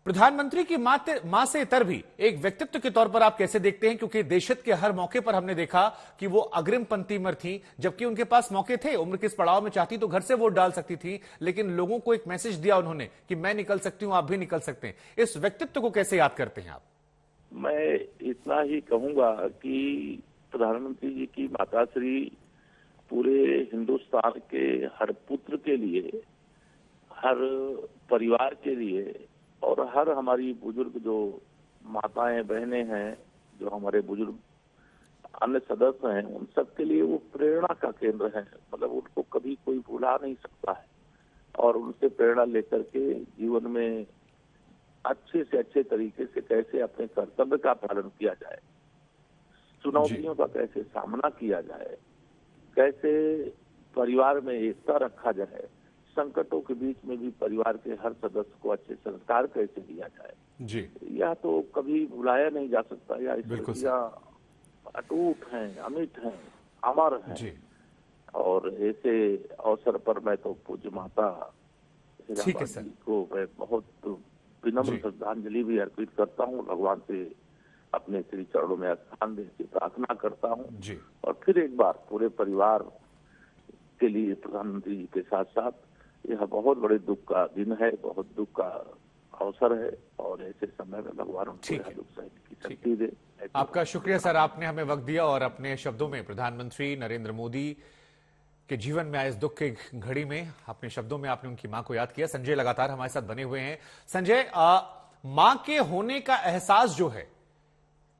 प्रधानमंत्री की मां से इतर भी एक व्यक्तित्व के तौर पर आप कैसे देखते हैं? क्योंकि देशहित के हर मौके पर हमने देखा कि वो अग्रिम पंक्ति में थी, जबकि उनके पास मौके थे। उम्र के इस पड़ाव में चाहती तो घर से वोट डाल सकती थी, लेकिन लोगों को एक मैसेज दिया उन्होंने कि मैं निकल सकती हूं, आप भी निकल सकते हैं। इस व्यक्तित्व को कैसे याद करते हैं आप? मैं इतना ही कहूंगा कि प्रधानमंत्री जी की माताश्री पूरे हिंदुस्तान के हर पुत्र के लिए, हर परिवार के लिए और हर हमारी बुजुर्ग जो माताएं बहनें हैं, जो हमारे बुजुर्ग अन्य सदस्य हैं, उन सब के लिए वो प्रेरणा का केंद्र है। मतलब उनको कभी कोई भुला नहीं सकता है। और उनसे प्रेरणा लेकर के जीवन में अच्छे से अच्छे तरीके से कैसे अपने कर्तव्य का पालन किया जाए, चुनौतियों का कैसे सामना किया जाए, कैसे परिवार में एकता रखा जाए, संकटों के बीच में भी परिवार के हर सदस्य को अच्छे संस्कार कैसे दिया जाए, जी यह तो कभी भुलाया नहीं जा सकता। यह स्मृतियां अटूट हैं, अमिट हैं, अमर हैं। जी। और ऐसे अवसर पर मैं तो पूज्य माता ठीक है सर, को मैं बहुत विनम्र श्रद्धांजलि भी अर्पित करता हूँ, भगवान से अपने श्री चरणों में स्थान देने की प्रार्थना करता हूँ। जी। और फिर एक बार पूरे परिवार के लिए प्रधानमंत्री जी के साथ साथ यह बहुत बड़े दुख का दिन है, बहुत दुख का अवसर है, और ऐसे समय में भगवान उनको यह दुख सहने की शक्ति दे। आपका शुक्रिया सर, आपने हमें वक्त दिया और अपने शब्दों में प्रधानमंत्री नरेंद्र मोदी के जीवन में आए इस दुख की घड़ी में अपने शब्दों में आपने उनकी मां को याद किया। संजय लगातार हमारे साथ बने हुए हैं। संजय, मां के होने का एहसास जो है,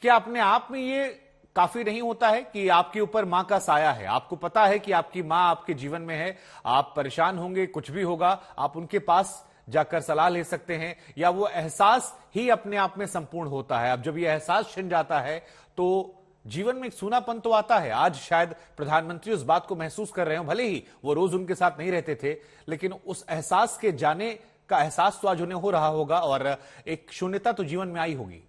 क्या अपने आप में ये काफी नहीं होता है कि आपके ऊपर मां का साया है? आपको पता है कि आपकी मां आपके जीवन में है, आप परेशान होंगे, कुछ भी होगा, आप उनके पास जाकर सलाह ले सकते हैं, या वो एहसास ही अपने आप में संपूर्ण होता है? अब जब ये एहसास छिन जाता है तो जीवन में एक सूनापन तो आता है। आज शायद प्रधानमंत्री उस बात को महसूस कर रहे हो, भले ही वो रोज उनके साथ नहीं रहते थे, लेकिन उस एहसास के जाने का एहसास तो आज उन्हें हो रहा होगा और एक शून्यता तो जीवन में आई होगी।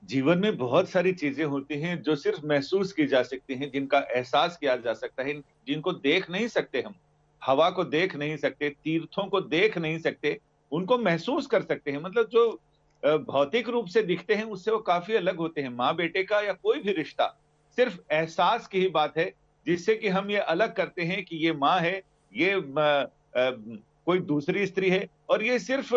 जीवन में बहुत सारी चीजें होती हैं जो सिर्फ महसूस की जा सकती हैं, जिनका एहसास किया जा सकता है, जिनको देख नहीं सकते हम। हवा को देख नहीं सकते, तीर्थों को देख नहीं सकते, उनको महसूस कर सकते हैं। मतलब जो भौतिक रूप से दिखते हैं उससे वो काफी अलग होते हैं। माँ बेटे का या कोई भी रिश्ता सिर्फ एहसास की ही बात है, जिससे कि हम ये अलग करते हैं कि ये माँ है, ये कोई दूसरी स्त्री है। और ये सिर्फ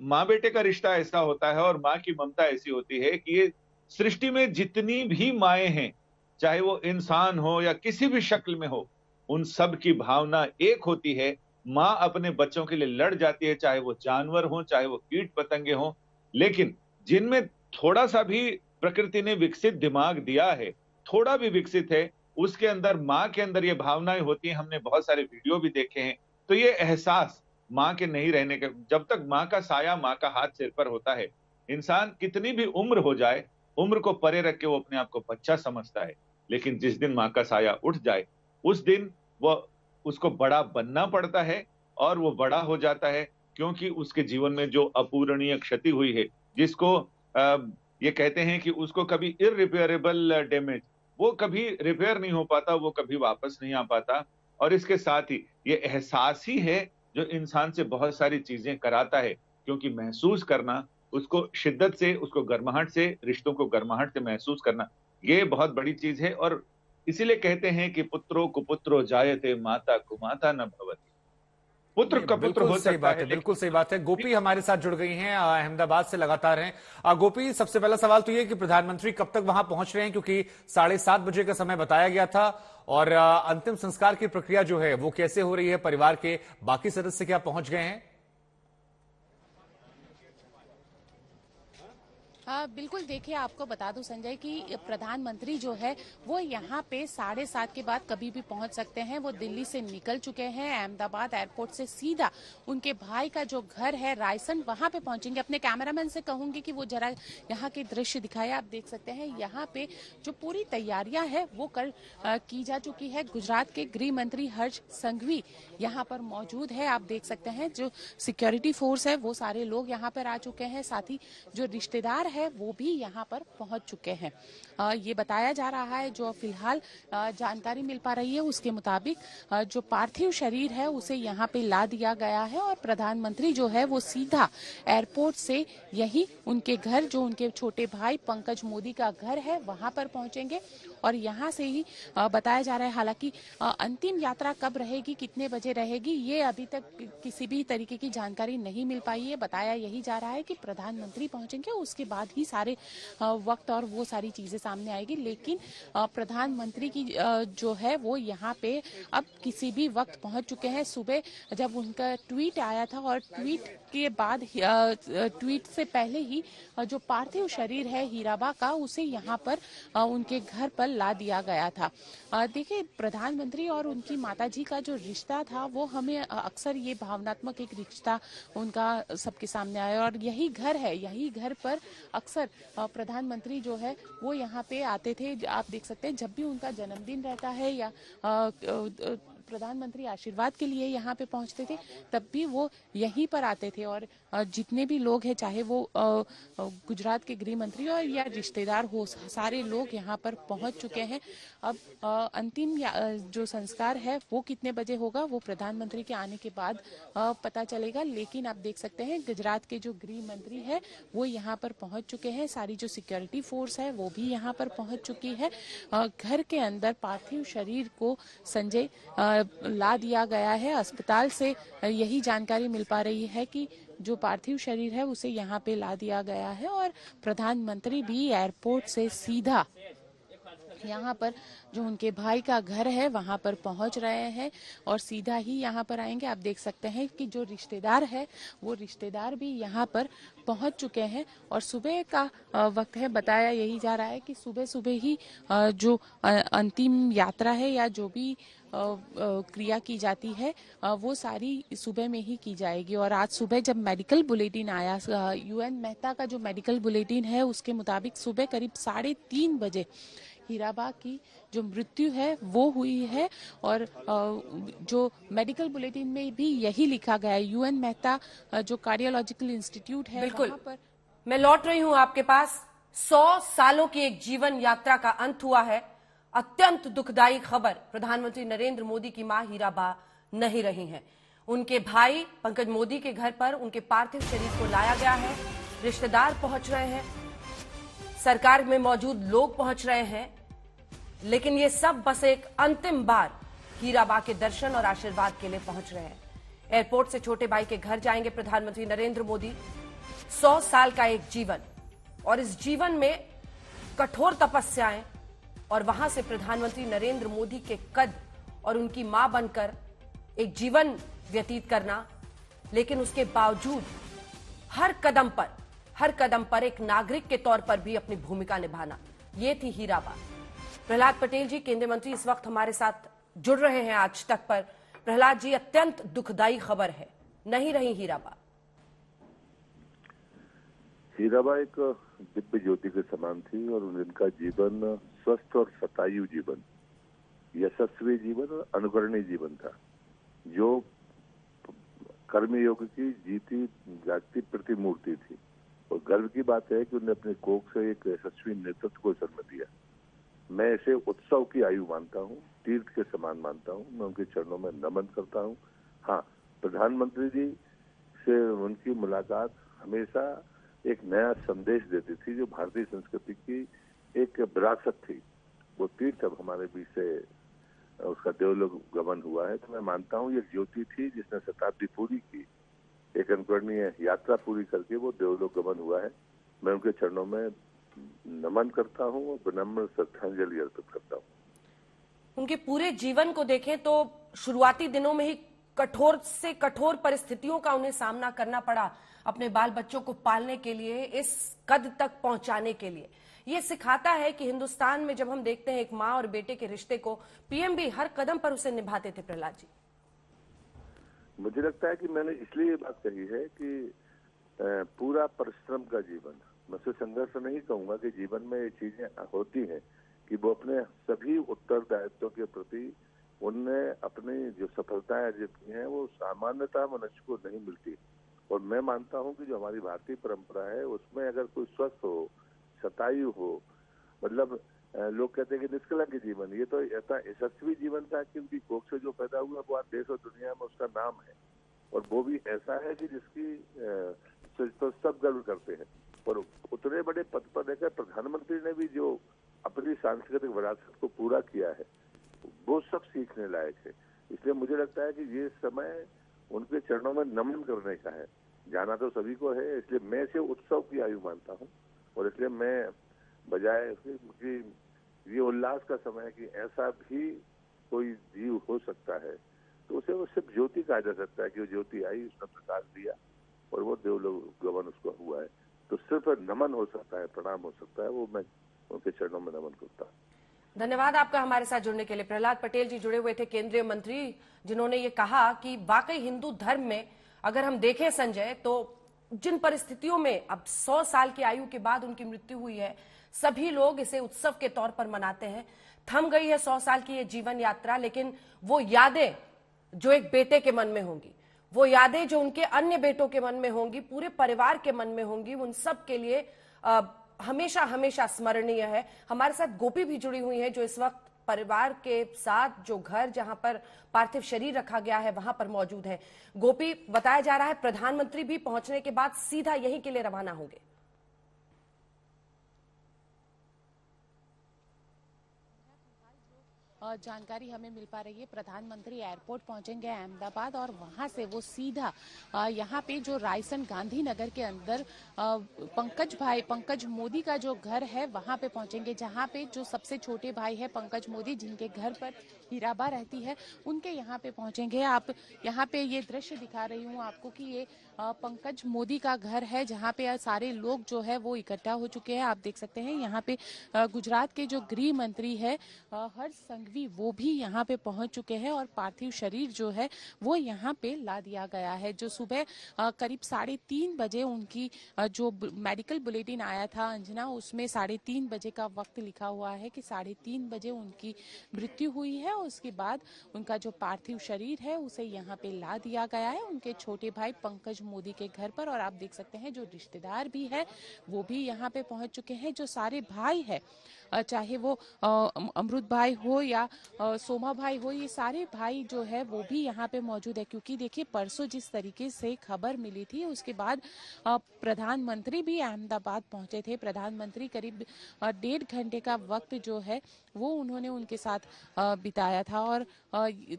माँ बेटे का रिश्ता ऐसा होता है और माँ की ममता ऐसी होती है कि ये सृष्टि में जितनी भी माएँ हैं, चाहे वो इंसान हो या किसी भी शक्ल में हो, उन सब की भावना एक होती है। माँ अपने बच्चों के लिए लड़ जाती है, चाहे वो जानवर हो, चाहे वो कीट पतंगे हो। लेकिन जिनमें थोड़ा सा भी प्रकृति ने विकसित दिमाग दिया है, थोड़ा भी विकसित है, उसके अंदर, माँ के अंदर ये भावनाएं होती हैं। हमने बहुत सारे वीडियो भी देखे हैं। तो ये एहसास माँ के नहीं रहने के, जब तक माँ का साया, माँ का हाथ सिर पर होता है, इंसान कितनी भी उम्र हो जाए, उम्र को परे रख के वो अपने आप को बच्चा समझता है। लेकिन जिस दिन माँ का साया उठ जाए, उस दिन वो उसको बड़ा बनना पड़ता है और वो बड़ा हो जाता है, क्योंकि उसके जीवन में जो अपूरणीय क्षति हुई है, जिसको ये कहते हैं कि उसको कभी इररिपेयरेबल डैमेज, वो कभी रिपेयर नहीं हो पाता, वो कभी वापस नहीं आ पाता। और इसके साथ ही ये एहसास ही है जो इंसान से बहुत सारी चीजें कराता है, क्योंकि महसूस करना, उसको शिद्दत से, उसको गर्माहट से, रिश्तों को गर्माहट से महसूस करना, ये बहुत बड़ी चीज है। और इसीलिए कहते हैं कि पुत्रो कुपुत्रो जायते माता कुमाता न भवति। पुत्र का पुत्र हो सकता है। बिल्कुल सही बात है। गोपी हमारे साथ जुड़ गई हैं, अहमदाबाद से लगातार हैं। गोपी, सबसे पहला सवाल तो ये कि प्रधानमंत्री कब तक वहां पहुंच रहे हैं, क्योंकि 7:30 बजे का समय बताया गया था, और अंतिम संस्कार की प्रक्रिया जो है वो कैसे हो रही है? परिवार के बाकी सदस्य क्या पहुंच गए हैं? बिल्कुल, देखिए आपको बता दूं संजय कि प्रधानमंत्री जो है वो यहाँ पे 7:30 के बाद कभी भी पहुंच सकते हैं। वो दिल्ली से निकल चुके हैं, अहमदाबाद एयरपोर्ट से सीधा उनके भाई का जो घर है रायसन, वहां पे पहुंचेंगे। अपने कैमरामैन से कहूंगी कि वो जरा यहाँ के दृश्य दिखाए। आप देख सकते हैं यहाँ पे जो पूरी तैयारियां है वो की जा चुकी है। गुजरात के गृह मंत्री हर्ष संघवी यहाँ पर मौजूद है। आप देख सकते हैं जो सिक्योरिटी फोर्स है वो सारे लोग यहाँ पर आ चुके हैं, साथ ही जो रिश्तेदार है वो भी यहाँ पर पहुंच चुके हैं। ये बताया जा रहा है, जो फिलहाल जानकारी मिल पा रही है उसके मुताबिक जो पार्थिव शरीर है उसे यहाँ पे ला दिया गया है और प्रधानमंत्री जो है वो सीधा एयरपोर्ट से यही उनके घर, जो उनके छोटे भाई पंकज मोदी का घर है, वहां पर पहुंचेंगे और यहाँ से ही बताया जा रहा है। हालांकि अंतिम यात्रा कब रहेगी, कितने बजे रहेगी, ये अभी तक किसी भी तरीके की जानकारी नहीं मिल पाई है। बताया यही जा रहा है कि प्रधानमंत्री पहुंचेंगे, उसके बाद बाद ही सारे वक्त और वो सारी चीजें सामने आएगी। लेकिन प्रधानमंत्री की जो है वो यहाँ पे अब किसी भी वक्त पहुंच चुके हैं। सुबह जब उनका ट्वीट आया था और ट्वीट के बाद ट्वीट से पहले ही जो पार्थिव शरीर है हीराबा का उसे यहाँ पर उनके घर पर ला दिया गया था। देखिए, प्रधानमंत्री और उनकी माताजी का जो रिश्ता था वो हमें अक्सर ये भावनात्मक एक रिश्ता उनका सबके सामने आया और यही घर है, यही घर पर अक्सर प्रधानमंत्री जो है वो यहाँ पे आते थे। आप देख सकते हैं जब भी उनका जन्मदिन रहता है या प्रधानमंत्री आशीर्वाद के लिए यहाँ पे पहुंचते थे तब भी वो यहीं पर आते थे। और जितने भी लोग हैं, चाहे वो गुजरात के गृह मंत्री और या रिश्तेदार हो, सारे लोग यहाँ पर पहुंच चुके हैं। अब अंतिम जो संस्कार है वो कितने बजे होगा वो प्रधानमंत्री के आने के बाद पता चलेगा। लेकिन आप देख सकते हैं गुजरात के जो गृह मंत्री है वो यहाँ पर पहुंच चुके हैं, सारी जो सिक्योरिटी फोर्स है वो भी यहाँ पर पहुंच चुकी है। घर के अंदर पार्थिव शरीर को संजय ला दिया गया है। अस्पताल से यही जानकारी मिल पा रही है कि जो पार्थिव शरीर है उसे यहाँ पे ला दिया गया है और प्रधानमंत्री भी एयरपोर्ट से सीधा यहाँ पर जो उनके भाई का घर है वहां पर पहुंच रहे हैं और सीधा ही यहाँ पर आएंगे। आप देख सकते हैं कि जो रिश्तेदार है वो रिश्तेदार भी यहाँ पर पहुंच चुके हैं और सुबह का वक्त है। बताया यही जा रहा है कि सुबह सुबह ही जो अंतिम यात्रा है या जो भी क्रिया की जाती है वो सारी सुबह में ही की जाएगी। और आज सुबह जब मेडिकल बुलेटिन आया, UN मेहता का जो मेडिकल बुलेटिन है उसके मुताबिक सुबह करीब 3:30 बजे हीराबा की जो मृत्यु है वो हुई है। और जो मेडिकल बुलेटिन में भी यही लिखा गया है। UN मेहता जो कार्डियोलॉजिकल इंस्टीट्यूट है बिल्कुल, पर मैं लौट रही हूं आपके पास। 100 सालों की एक जीवन यात्रा का अंत हुआ है। अत्यंत दुखदायी खबर, प्रधानमंत्री नरेंद्र मोदी की मां हीराबा नहीं रही हैं। उनके भाई पंकज मोदी के घर पर उनके पार्थिव शरीर को लाया गया है। रिश्तेदार पहुंच रहे हैं, सरकार में मौजूद लोग पहुंच रहे हैं, लेकिन ये सब बस एक अंतिम बार हीराबा के दर्शन और आशीर्वाद के लिए पहुंच रहे हैं। एयरपोर्ट से छोटे भाई के घर जाएंगे प्रधानमंत्री नरेंद्र मोदी। 100 साल का एक जीवन और इस जीवन में कठोर तपस्याएं और वहां से प्रधानमंत्री नरेंद्र मोदी के कद और उनकी मां बनकर एक जीवन व्यतीत करना, लेकिन उसके बावजूद हर कदम पर एक नागरिक के तौर पर भी अपनी भूमिका निभाना, ये थी हीराबा। प्रहलाद पटेल जी केंद्रीय मंत्री इस वक्त हमारे साथ जुड़ रहे हैं आज तक पर। प्रहलाद जी, अत्यंत दुखदायी खबर है, नहीं रही हीराबा। हीराबा एक दिव्य ज्योति के समान थी और उनका जीवन स्वस्थ और शतायु जीवन, यशस्वी जीवन और अनुकरणीय जीवन था, जो कर्मयोग की जीती जागती प्रतिमूर्ति थी। और गर्व की बात है कि उन्होंने अपने कोख से एक यशस्वी नेतृत्व को जन्म दिया। मैं इसे उत्सव की आयु मानता हूँ, तीर्थ के समान मानता हूँ। मैं उनके चरणों में नमन करता हूँ। हाँ, प्रधानमंत्री जी से उनकी मुलाकात हमेशा एक नया संदेश देती थी, जो भारतीय संस्कृति की एक विरासत थी। वो तीर्थ अब हमारे बीच से उसका देवलोक गमन हुआ है। तो मैं मानता हूँ ये ज्योति थी जिसने शताब्दी पूरी की, एक अनुकरणीय यात्रा पूरी करके वो देवलोक गमन हुआ है। मैं उनके चरणों में नमन करता हूँ और विनम्र श्रद्धांजलि अर्पित करता हूँ। उनके पूरे जीवन को देखें तो शुरुआती दिनों में ही कठोर से कठोर परिस्थितियों का उन्हें सामना करना पड़ा अपने बाल बच्चों को पालने के लिए, इस कद तक पहुंचाने के लिए। ये सिखाता है कि हिंदुस्तान में जब हम देखते हैं एक माँ और बेटे के रिश्ते को, पीएम भी हर कदम पर उसे निभाते थे। प्रहलाद जी, मुझे लगता है कि मैंने इसलिए ये बात कही है कि पूरा परिश्रम का जीवन, मैं उसे संघर्ष नहीं कहूंगा कि जीवन में ये चीजें होती हैं कि वो अपने सभी उत्तरदायित्वों के प्रति उनने अपनी जो सफलताएं अर्जित की हैं वो सामान्यतः मनुष्य को नहीं मिलती। और मैं मानता हूं कि जो हमारी भारतीय परंपरा है उसमें अगर कोई स्वस्थ हो, शतायु हो, मतलब लोग कहते हैं कि निष्कलंक जीवन, ये तो ऐसा यशस्वी जीवन था कि उनकी कोख से जो पैदा हुआ वो आज देश और दुनिया में उसका नाम है। और वो भी ऐसा है कि जिसकी तो सब गर्व करते हैं। और उतने बड़े पद पर रहकर प्रधानमंत्री ने भी जो अपनी सांस्कृतिक विरासत को पूरा किया है वो सब सीखने लायक है। इसलिए मुझे लगता है कि ये समय उनके चरणों में नमन करने का है। जाना तो सभी को है, इसलिए मैं इसे उत्सव की आयु मानता हूँ। और इसलिए मैं बजाय उसके ये उल्लास का समय है कि ऐसा भी कोई जीव हो सकता है, तो उसे वो सिर्फ ज्योति कहा जा सकता है कि वो ज्योति आई, उसने प्रकाश दिया और वो देवलोक गमन उसको हुआ है। तो सिर्फ नमन हो सकता है, प्रणाम हो सकता है, वो मैं उनके चरणों में नमन करता हूँ। धन्यवाद आपका हमारे साथ जुड़ने के लिए। प्रहलाद पटेल जी जुड़े हुए थे, केंद्रीय मंत्री, जिन्होंने ये कहा कि वाकई हिंदू धर्म में अगर हम देखें संजय, तो जिन परिस्थितियों में अब 100 साल की आयु के बाद उनकी मृत्यु हुई है, सभी लोग इसे उत्सव के तौर पर मनाते हैं। थम गई है 100 साल की ये जीवन यात्रा, लेकिन वो यादें जो एक बेटे के मन में होंगी, वो यादें जो उनके अन्य बेटों के मन में होंगी, पूरे परिवार के मन में होंगी, उन सब के लिए हमेशा हमेशा स्मरणीय है। हमारे साथ गोपी भी जुड़ी हुई है, जो इस वक्त परिवार के साथ जो घर जहां पर पार्थिव शरीर रखा गया है वहां पर मौजूद है। गोपी, बताया जा रहा है प्रधानमंत्री भी पहुंचने के बाद सीधा यहीं के लिए रवाना होंगे। जानकारी हमें मिल पा रही है, प्रधानमंत्री एयरपोर्ट पहुंचेंगे अहमदाबाद और वहां से वो सीधा यहाँ पे जो रायसन गांधीनगर के अंदर पंकज मोदी का जो घर है वहां पे पहुंचेंगे, जहां पे जो सबसे छोटे भाई है पंकज मोदी, जिनके घर पर हीराबा रहती है, उनके यहाँ पे पहुंचेंगे। आप यहाँ पे ये दृश्य दिखा रही हूँ आपको कि ये पंकज मोदी का घर है, जहाँ पे सारे लोग जो है वो इकट्ठा हो चुके हैं। आप देख सकते हैं यहाँ पे गुजरात के जो गृह मंत्री है हर्ष संघवी, वो भी यहाँ पे पहुंच चुके हैं और पार्थिव शरीर जो है वो यहाँ पे ला दिया गया है। जो सुबह करीब 3:30 बजे उनकी जो मेडिकल बुलेटिन आया था अंजना, उसमें 3:30 बजे का वक्त लिखा हुआ है कि 3:30 बजे उनकी मृत्यु हुई है। उसके बाद उनका जो पार्थिव शरीर है उसे यहाँ पे ला दिया गया है उनके छोटे भाई पंकज मोदी के घर पर। और आप देख सकते हैं जो रिश्तेदार भी है वो भी यहाँ पे पहुंच चुके हैं। जो सारे भाई है, चाहे वो अमृत भाई हो या सोमा भाई हो, ये सारे भाई जो है वो भी यहाँ पे मौजूद है। क्योंकि देखिए परसों जिस तरीके से खबर मिली थी उसके बाद प्रधानमंत्री भी अहमदाबाद पहुंचे थे। प्रधानमंत्री करीब 1.5 घंटे का वक्त जो है वो उन्होंने उनके साथ बिताया था और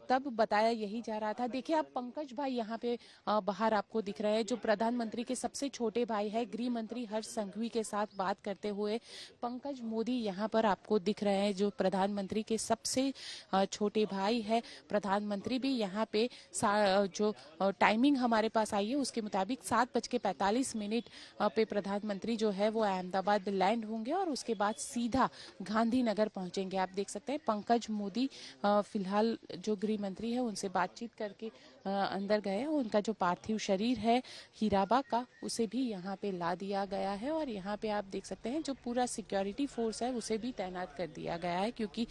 तब बताया यही जा रहा था। देखिए आप पंकज भाई यहाँ पे बाहर आपको दिख रहे हैं, जो प्रधानमंत्री के सबसे छोटे भाई है। गृह मंत्री हर्ष संघवी के साथ बात करते हुए पंकज मोदी यहाँ पर आपको दिख रहे हैं, जो प्रधानमंत्री के सबसे छोटे भाई है। प्रधानमंत्री भी यहाँ पे जो टाइमिंग हमारे पास आई है उसके मुताबिक 7:45 पे प्रधानमंत्री जो है वो अहमदाबाद लैंड होंगे और उसके बाद सीधा गांधीनगर पहुंचेंगे। आप देख सकते हैं पंकज मोदी फिलहाल जो गृह मंत्री है उनसे बातचीत करके अंदर गए। उनका जो पार्थिव शरीर है हीराबा का उसे भी यहाँ पे ला दिया गया है और यहाँ पे आप देख सकते हैं जो पूरा सिक्योरिटी फोर्स है उसे भी तैनात कर दिया गया है, क्योंकि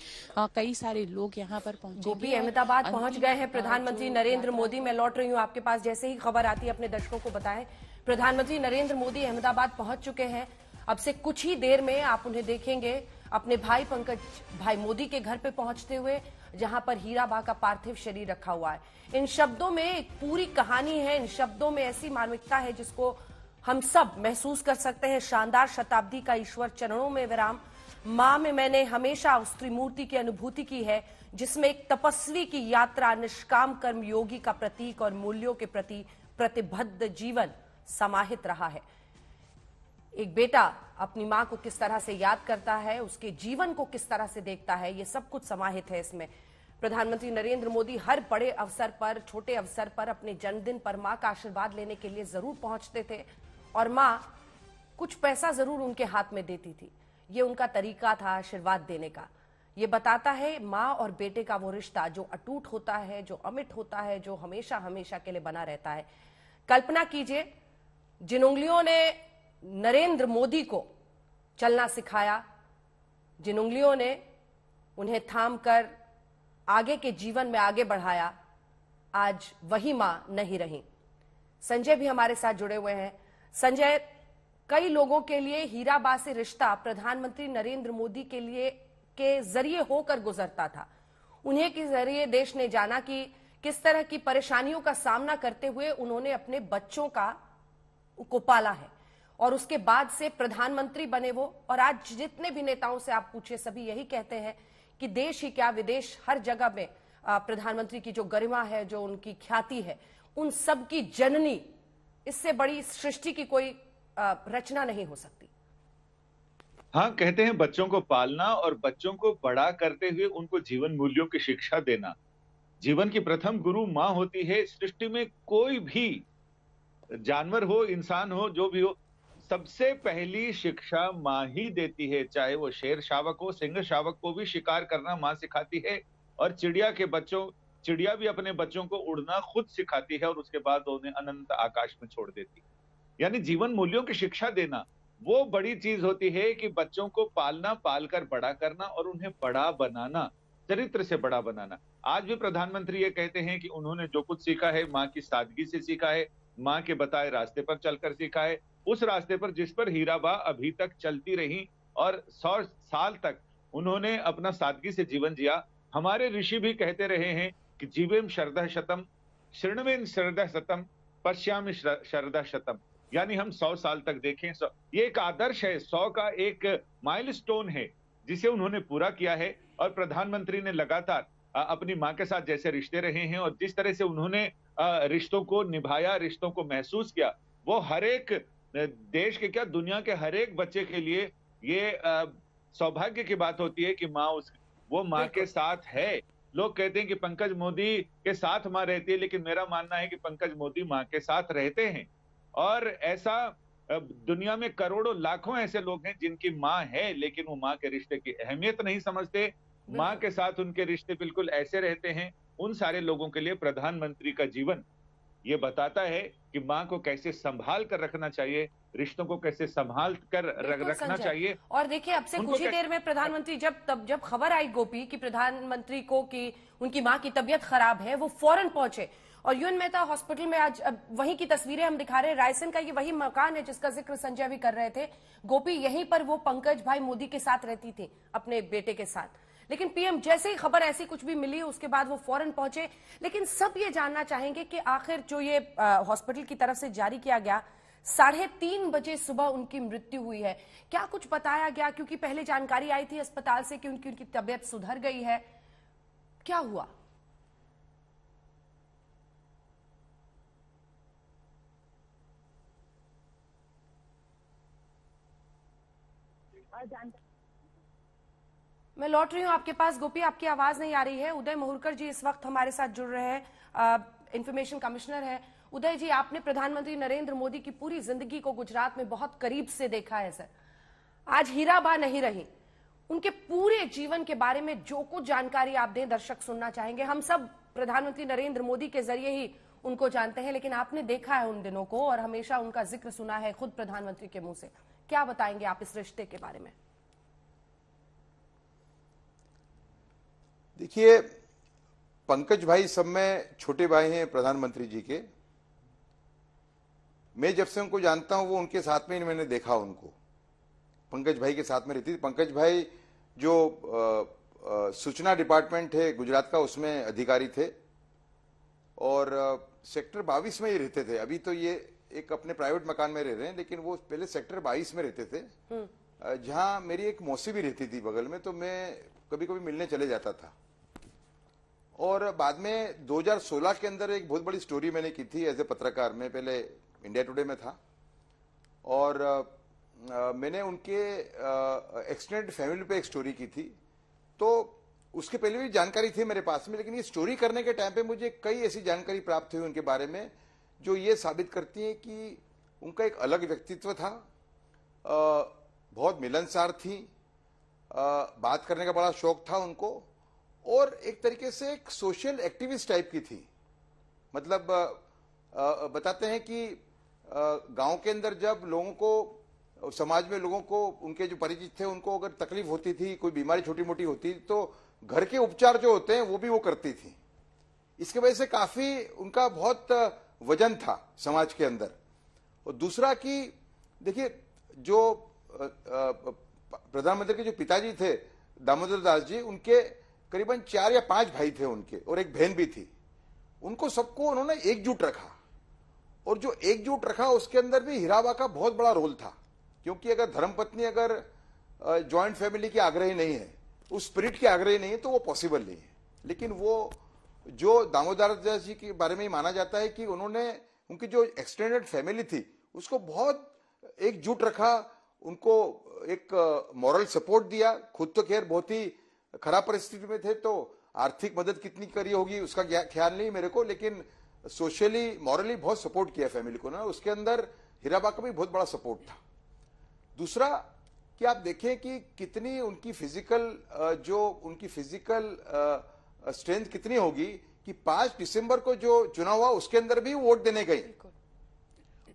कई सारे लोग यहाँ पर पहुंचे। गोपी, अहमदाबाद पहुंच गए हैं प्रधानमंत्री नरेंद्र मोदी। मैं लौट रही हूँ आपके पास, जैसे ही खबर आती है अपने दर्शकों को बताएं। प्रधानमंत्री नरेंद्र मोदी अहमदाबाद पहुंच चुके हैं। अब से कुछ ही देर में आप उन्हें देखेंगे अपने भाई पंकज भाई मोदी के घर पे पहुंचते हुए, जहां पर हीराबा का पार्थिव शरीर रखा हुआ है। इन शब्दों में एक पूरी कहानी है, इन शब्दों में ऐसी मार्मिकता है जिसको हम सब महसूस कर सकते हैं। शानदार शताब्दी का ईश्वर चरणों में विराम। मां में मैंने हमेशा उस त्रिमूर्ति की अनुभूति की है जिसमें एक तपस्वी की यात्रा, निष्काम कर्म योगी का प्रतीक और मूल्यों के प्रति प्रतिबद्ध जीवन समाहित रहा है। एक बेटा अपनी मां को किस तरह से याद करता है, उसके जीवन को किस तरह से देखता है, ये सब कुछ समाहित है इसमें। प्रधानमंत्री नरेंद्र मोदी हर बड़े अवसर पर, छोटे अवसर पर, अपने जन्मदिन पर मां का आशीर्वाद लेने के लिए जरूर पहुंचते थे और मां कुछ पैसा जरूर उनके हाथ में देती थी। ये उनका तरीका था आशीर्वाद देने का। ये बताता है मां और बेटे का वो रिश्ता जो अटूट होता है, जो अमिट होता है, जो हमेशा हमेशा के लिए बना रहता है। कल्पना कीजिए, जिन उंगलियों ने नरेंद्र मोदी को चलना सिखाया, जिन उंगलियों ने उन्हें थामकर आगे के जीवन में आगे बढ़ाया, आज वही मां नहीं रही। संजय भी हमारे साथ जुड़े हुए हैं। संजय, कई लोगों के लिए हीराबा से रिश्ता प्रधानमंत्री नरेंद्र मोदी के लिए के जरिए होकर गुजरता था। उन्हें के जरिए देश ने जाना कि किस तरह की परेशानियों का सामना करते हुए उन्होंने अपने बच्चों को पाला है और उसके बाद से प्रधानमंत्री बने वो। और आज जितने भी नेताओं से आप पूछे, सभी यही कहते हैं कि देश ही क्या विदेश, हर जगह में प्रधानमंत्री की जो गरिमा है, जो उनकी ख्याति है, उन सब की जननी, इससे बड़ी सृष्टि की कोई रचना नहीं हो सकती। हाँ, कहते हैं बच्चों को पालना और बच्चों को बड़ा करते हुए उनको जीवन मूल्यों की शिक्षा देना। जीवन की प्रथम गुरु माँ होती है। सृष्टि में कोई भी जानवर हो, इंसान हो, जो भी हो, सबसे पहली शिक्षा माँ ही देती है। चाहे वो शेर शावक हो, सिंह शावक को भी शिकार करना माँ सिखाती है। और चिड़िया भी अपने बच्चों को उड़ना खुद सिखाती है और उसके बाद उन्हें अनंत आकाश में छोड़ देती है। यानी जीवन मूल्यों की शिक्षा देना वो बड़ी चीज होती है कि बच्चों को पालना, पालकर बड़ा करना और उन्हें बड़ा बनाना, चरित्र से बड़ा बनाना। आज भी प्रधानमंत्री ये कहते हैं कि उन्होंने जो कुछ सीखा है माँ की सादगी से सीखा है, माँ के बताए रास्ते पर चलकर सीखा है, उस रास्ते पर जिस पर हीराबा अभी तक चलती रही और 100 साल तक उन्होंने अपना सादगी से जीवन जिया। हमारे ऋषि भी कहते रहे हैं कि जीवेम शरदा शतम, शृण्वेन शरदा शतम, पश्यामि शरदा शतम। यानी हम 100 साल तक देखें। ये एक आदर्श है, 100 का एक माइलस्टोन है जिसे उन्होंने पूरा किया है। और प्रधानमंत्री ने लगातार अपनी मां के साथ जैसे रिश्ते रहे हैं और जिस तरह से उन्होंने रिश्तों को निभाया, रिश्तों को महसूस किया, वो हर एक देश के क्या, दुनिया के हर एक बच्चे के लिए ये सौभाग्य की बात होती है कि वो माँ के साथ है। लोग कहते हैं कि पंकज मोदी के साथ माँ रहती है, लेकिन मेरा मानना है कि पंकज मोदी माँ के साथ रहते हैं। और ऐसा दुनिया में करोड़ों लाखों ऐसे लोग हैं जिनकी माँ है लेकिन वो माँ के रिश्ते की अहमियत नहीं समझते। माँ के साथ उनके रिश्ते बिल्कुल ऐसे रहते हैं। उन सारे लोगों के लिए प्रधानमंत्री का जीवन ये बताता है कि माँ को कैसे संभाल कर रखना चाहिए, रिश्तों को कैसे संभाल कर रखना चाहिए। और देखिए, अब से कुछ ही देर में प्रधानमंत्री जब खबर आई गोपी कि प्रधानमंत्री को कि उनकी माँ की तबीयत खराब है, वो फौरन पहुंचे और यूएन मेहता हॉस्पिटल में आज वहीं की तस्वीरें हम दिखा रहे हैं। रायसेन का ये वही मकान है जिसका जिक्र संजय भी कर रहे थे। गोपी, यहीं पर वो पंकज भाई मोदी के साथ रहती थी, अपने बेटे के साथ। लेकिन पीएम जैसे ही खबर ऐसी कुछ भी मिली उसके बाद वो फौरन पहुंचे। लेकिन सब ये जानना चाहेंगे कि आखिर जो ये हॉस्पिटल की तरफ से जारी किया गया 3:30 बजे सुबह उनकी मृत्यु हुई है, क्या कुछ बताया गया? क्योंकि पहले जानकारी आई थी अस्पताल से कि उनकी तबीयत सुधर गई है, क्या हुआ? मैं लौट रही हूं आपके पास गोपी, आपकी आवाज नहीं आ रही है। उदय मोहरकर जी इस वक्त हमारे साथ जुड़ रहे हैं, इंफॉर्मेशन कमिश्नर है। उदय जी, आपने प्रधानमंत्री नरेंद्र मोदी की पूरी जिंदगी को गुजरात में बहुत करीब से देखा है सर। आज हीराबा नहीं रही, उनके पूरे जीवन के बारे में जो कुछ जानकारी आप दें, दर्शक सुनना चाहेंगे। हम सब प्रधानमंत्री नरेंद्र मोदी के जरिए ही उनको जानते हैं, लेकिन आपने देखा है उन दिनों को और हमेशा उनका जिक्र सुना है खुद प्रधानमंत्री के मुंह से। क्या बताएंगे आप इस रिश्ते के बारे में? देखिए, पंकज भाई सब में छोटे भाई हैं प्रधानमंत्री जी के। मैं जब से उनको जानता हूं वो उनके साथ में ही मैंने देखा उनको, पंकज भाई के साथ में रहती थी। पंकज भाई जो सूचना डिपार्टमेंट है गुजरात का, उसमें अधिकारी थे और सेक्टर 22 में ही रहते थे। अभी तो ये एक अपने प्राइवेट मकान में रह रहे हैं, लेकिन वो पहले सेक्टर 22 में रहते थे, जहां मेरी एक मौसी भी रहती थी बगल में, तो मैं कभी कभी मिलने चले जाता था। और बाद में 2016 के अंदर एक बहुत बड़ी स्टोरी मैंने की थी एज ए पत्रकार। मैं पहले इंडिया टुडे में था और मैंने उनके एक्सटेंडेड फैमिली पे एक स्टोरी की थी। तो उसके पहले भी जानकारी थी मेरे पास में, लेकिन ये स्टोरी करने के टाइम पे मुझे कई ऐसी जानकारी प्राप्त हुई उनके बारे में जो ये साबित करती है कि उनका एक अलग व्यक्तित्व था, बहुत मिलनसार थी, बात करने का बड़ा शौक था उनको, और एक तरीके से एक सोशल एक्टिविस्ट टाइप की थी। मतलब बताते हैं कि गांव के अंदर जब लोगों को, समाज में लोगों को, उनके जो परिचित थे उनको अगर तकलीफ होती थी, कोई बीमारी छोटी मोटी होती, तो घर के उपचार जो होते हैं वो भी वो करती थी। इसके वजह से काफी उनका बहुत वजन था समाज के अंदर। और दूसरा कि देखिए, जो प्रधानमंत्री के जो पिताजी थे दामोदर दास जी, उनके करीबन 4 या 5 भाई थे उनके, और एक बहन भी थी। उनको सबको उन्होंने एकजुट रखा, और जो एकजुट रखा उसके अंदर भी हीराबा का बहुत बड़ा रोल था। क्योंकि अगर धर्मपत्नी अगर जॉइंट फैमिली की आग्रही नहीं है, उस स्पिरिट की आग्रही नहीं है, तो वो पॉसिबल नहीं है। लेकिन वो जो दामोदर दास जी के बारे में ही माना जाता है कि उन्होंने उनकी जो एक्सटेंडेड फैमिली थी उसको बहुत एकजुट रखा, उनको एक मॉरल सपोर्ट दिया। खुद तो खैर बहुत ही खराब परिस्थिति में थे, तो आर्थिक मदद कितनी करी होगी उसका ख्याल नहीं मेरे को, लेकिन सोशली मॉरली बहुत सपोर्ट किया फैमिली को ना। उसके अंदर हीराबा का भी बहुत बड़ा सपोर्ट था। दूसरा कि आप देखें कि कितनी उनकी फिजिकल स्ट्रेंथ कितनी होगी कि 5 दिसंबर को जो चुनाव हुआ उसके अंदर भी वोट देने गई,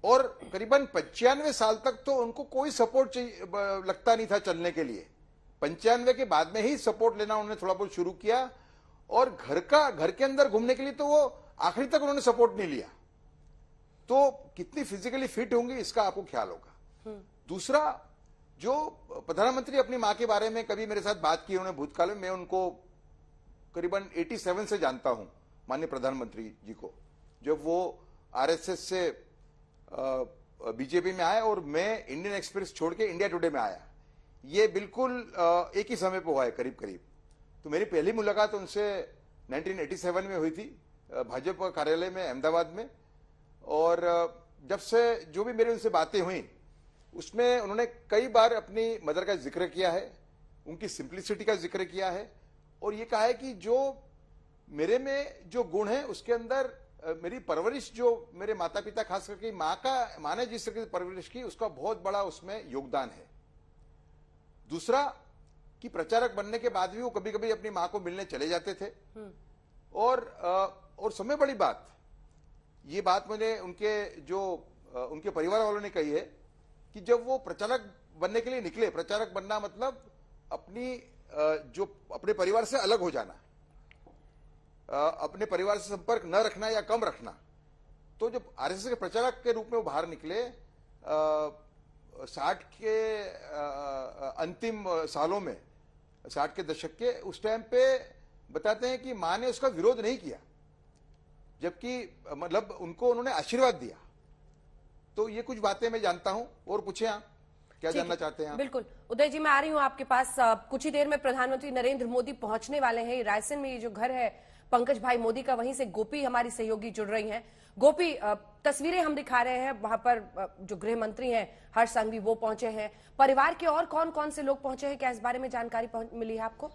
और करीबन 95 साल तक तो उनको कोई सपोर्ट लगता नहीं था चलने के लिए। 95 के बाद में ही सपोर्ट लेना उन्होंने थोड़ा बहुत शुरू किया, और घर के अंदर घूमने के लिए तो वो आखिरी तक उन्होंने सपोर्ट नहीं लिया। तो कितनी फिजिकली फिट होंगी इसका आपको ख्याल होगा। दूसरा, जो प्रधानमंत्री अपनी मां के बारे में कभी मेरे साथ बात की उन्होंने भूतकाल में, मैं उनको करीबन 87 से जानता हूं, माननीय प्रधानमंत्री जी को, जब वो आरएसएस से बीजेपी में आए और मैं इंडियन एक्सप्रेस छोड़ के इंडिया टुडे में आया। ये बिल्कुल एक ही समय पर हुआ है करीब करीब। तो मेरी पहली मुलाकात उनसे 1987 में हुई थी भाजपा कार्यालय में अहमदाबाद में, और जब से जो भी मेरी उनसे बातें हुई उसमें उन्होंने कई बार अपनी मदर का जिक्र किया है, उनकी सिंप्लिसिटी का जिक्र किया है, और ये कहा है कि जो मेरे में जो गुण है उसके अंदर मेरी परवरिश, जो मेरे माता पिता खास करके माँ ने जिस तरह की परवरिश की उसका बहुत बड़ा उसमें योगदान है। दूसरा कि प्रचारक बनने के बाद भी वो कभी कभी अपनी माँ को मिलने चले जाते थे, और समय बड़ी बात, ये बात मैंने उनके परिवार वालों ने कही है कि जब वो प्रचारक बनने के लिए निकले, प्रचारक बनना मतलब अपने परिवार से अलग हो जाना, अपने परिवार से संपर्क न रखना या कम रखना। तो जब आरएसएस के प्रचारक के रूप में वो बाहर निकले 60 के अंतिम सालों में, 60 के दशक के, उस टाइम पे बताते हैं कि मां ने उसका विरोध नहीं किया, जबकि मतलब उन्होंने आशीर्वाद दिया। तो ये कुछ बातें मैं जानता हूं, और पूछे आप क्या जानना चाहते हैं आप? बिल्कुल उदय जी, मैं आ रही हूं आपके पास। कुछ ही देर में प्रधानमंत्री नरेंद्र मोदी पहुंचने वाले हैं। रायसेन में ये जो घर है पंकज भाई मोदी का, वहीं से गोपी हमारी सहयोगी जुड़ रही हैं। गोपी, तस्वीरें हम दिखा रहे हैं, वहां पर जो गृह मंत्री हैं हर्ष संघवी वो पहुंचे हैं। परिवार के और कौन कौन से लोग पहुंचे हैं, क्या इस बारे में जानकारी मिली है आपको?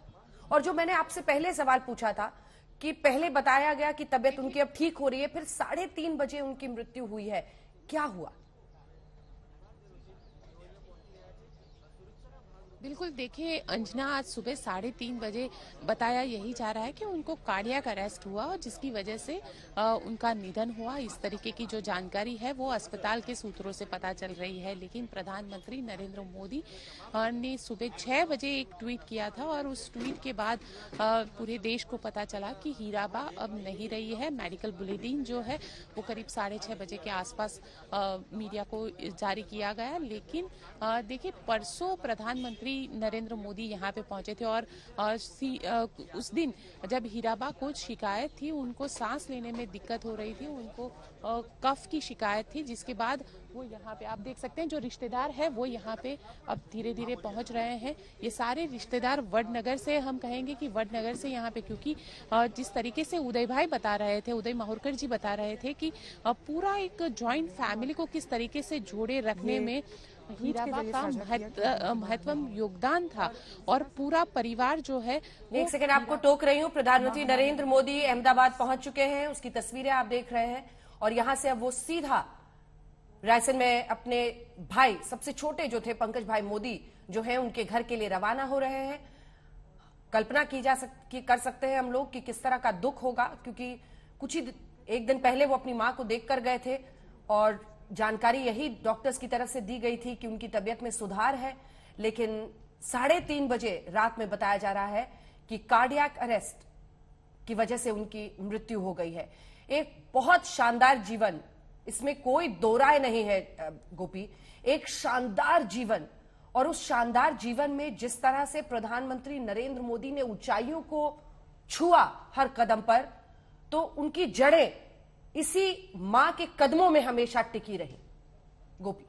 और जो मैंने आपसे पहले सवाल पूछा था कि पहले बताया गया कि तबियत उनकी अब ठीक हो रही है, फिर 3:30 बजे उनकी मृत्यु हुई है, क्या हुआ? बिल्कुल, देखिए अंजना, आज सुबह 3:30 बजे बताया यही जा रहा है कि उनको कार्डियक अरेस्ट हुआ और जिसकी वजह से उनका निधन हुआ। इस तरीके की जो जानकारी है वो अस्पताल के सूत्रों से पता चल रही है। लेकिन प्रधानमंत्री नरेंद्र मोदी ने सुबह 6 बजे एक ट्वीट किया था, और उस ट्वीट के बाद पूरे देश को पता चला कि हीराबा अब नहीं रही है। मेडिकल बुलेटिन जो है वो करीब 6:30 बजे के आसपास मीडिया को जारी किया गया। लेकिन देखिए, परसों प्रधानमंत्री नरेंद्र मोदी यहाँ पे पहुंचे थे, और उस दिन जब हीराबा को शिकायत थी, उनको सांस लेने में दिक्कत हो रही थी, उनको कफ की शिकायत थी, जिसके बाद वो यहाँ पे आप देख सकते हैं जो रिश्तेदार है वो यहाँ पे अब धीरे धीरे पहुंच रहे हैं। ये सारे रिश्तेदार वडनगर से, हम कहेंगे कि वडनगर से यहाँ पे, क्योंकि जिस तरीके से उदय भाई बता रहे थे, उदय माहुरकर जी बता रहे थे कि पूरा एक जॉइंट फैमिली को किस तरीके से जोड़े रखने में हीराबा का महत्वपूर्ण योगदान था, और पूरा परिवार जो है। एक सेकंड आपको टोक रही हूँ। प्रधानमंत्री नरेंद्र मोदी अहमदाबाद पहुंच चुके हैं, उसकी तस्वीरें आप देख रहे हैं, और यहां से अब वो सीधा रायसेन में अपने भाई, सबसे छोटे जो थे पंकज भाई मोदी जो है, उनके घर के लिए रवाना हो रहे हैं। कल्पना कर सकते हैं हम लोग कि किस तरह का दुख होगा, क्योंकि एक दिन पहले वो अपनी मां को देखकर गए थे, और जानकारी यही डॉक्टर्स की तरफ से दी गई थी कि उनकी तबीयत में सुधार है। लेकिन 3:30 बजे रात में बताया जा रहा है कि कार्डियक अरेस्ट की वजह से उनकी मृत्यु हो गई है। एक बहुत शानदार जीवन, इसमें कोई दो राय नहीं है गोपी, एक शानदार जीवन, और उस शानदार जीवन में जिस तरह से प्रधानमंत्री नरेंद्र मोदी ने ऊंचाइयों को छुआ हर कदम पर, तो उनकी जड़ें इसी मां के कदमों में हमेशा टिकी रही। गोपी,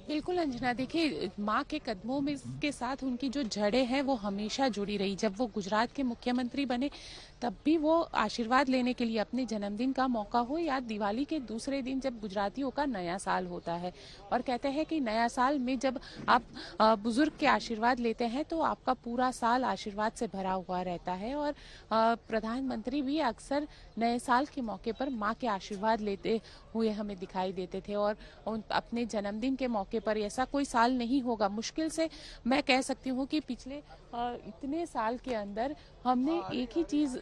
बिल्कुल अंजना, देखिए माँ के कदमों में के साथ उनकी जो जड़ें हैं वो हमेशा जुड़ी रही। जब वो गुजरात के मुख्यमंत्री बने तब भी वो आशीर्वाद लेने के लिए अपने जन्मदिन का मौका हो या दिवाली के दूसरे दिन जब गुजरातियों का नया साल होता है, और कहते हैं कि नया साल में जब आप बुजुर्ग के आशीर्वाद लेते हैं तो आपका पूरा साल आशीर्वाद से भरा हुआ रहता है। और प्रधानमंत्री भी अक्सर नए साल के मौके पर माँ के आशीर्वाद लेते हुए हमें दिखाई देते थे, और अपने जन्मदिन के मौके पर ऐसा कोई साल नहीं होगा, मुश्किल से मैं कह सकती हूँ कि पिछले इतने साल के अंदर हमने एक ही चीज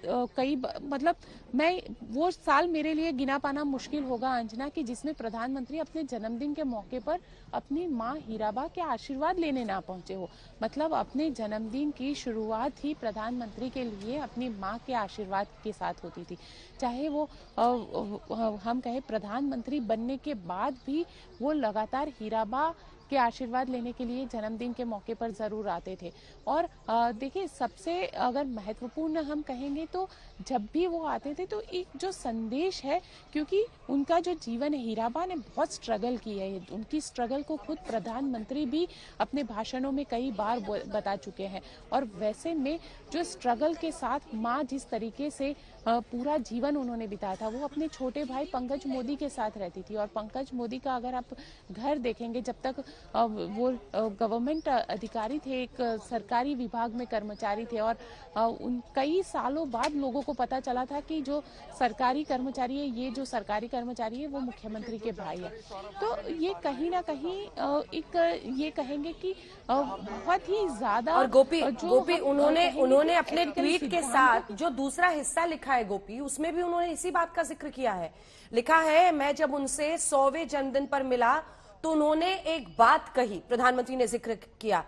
मतलब मैं वो साल मेरे लिए गिना पाना मुश्किल होगा अंजना, कि जिसमें प्रधानमंत्री अपने जन्मदिन के मौके पर अपनी माँ हीराबा के आशीर्वाद लेने ना पहुंचे हो। मतलब अपने जन्मदिन की शुरुआत ही प्रधानमंत्री के लिए अपनी माँ के आशीर्वाद के साथ होती थी, चाहे वो हम कहें प्रधानमंत्री बनने के बाद भी वो लगातार हीराबा के आशीर्वाद लेने के लिए जन्मदिन के मौके पर जरूर आते थे। और देखिए, सबसे अगर महत्वपूर्ण हम कहेंगे तो जब भी वो आते थे तो एक जो संदेश है, क्योंकि उनका जो जीवन है, हीराबा ने बहुत स्ट्रगल की है, उनकी स्ट्रगल को खुद प्रधानमंत्री भी अपने भाषणों में कई बार बता चुके हैं। और वैसे में जो स्ट्रगल के साथ माँ जिस तरीके से पूरा जीवन उन्होंने बिताया था, वो अपने छोटे भाई पंकज मोदी के साथ रहती थी। और पंकज मोदी का अगर आप घर देखेंगे, जब तक वो गवर्नमेंट अधिकारी थे, एक सरकारी विभाग में कर्मचारी थे, और उन कई सालों बाद लोगों को पता चला था कि जो सरकारी कर्मचारी है, ये जो सरकारी कर्मचारी है वो मुख्यमंत्री के भाई है। तो ये कहीं ना कहीं एक ये कहेंगे कि बहुत ही ज्यादा। और गोपी उन्होंने अपने ट्वीट के साथ जो दूसरा हिस्सा लिखा है गोपी, उसमें भी उन्होंने इसी बात का जिक्र किया है। लिखा है, मैं जब उनसे 100वें जन्मदिन पर मिला तो उन्होंने एक बात कही, प्रधानमंत्री ने जिक्र किया,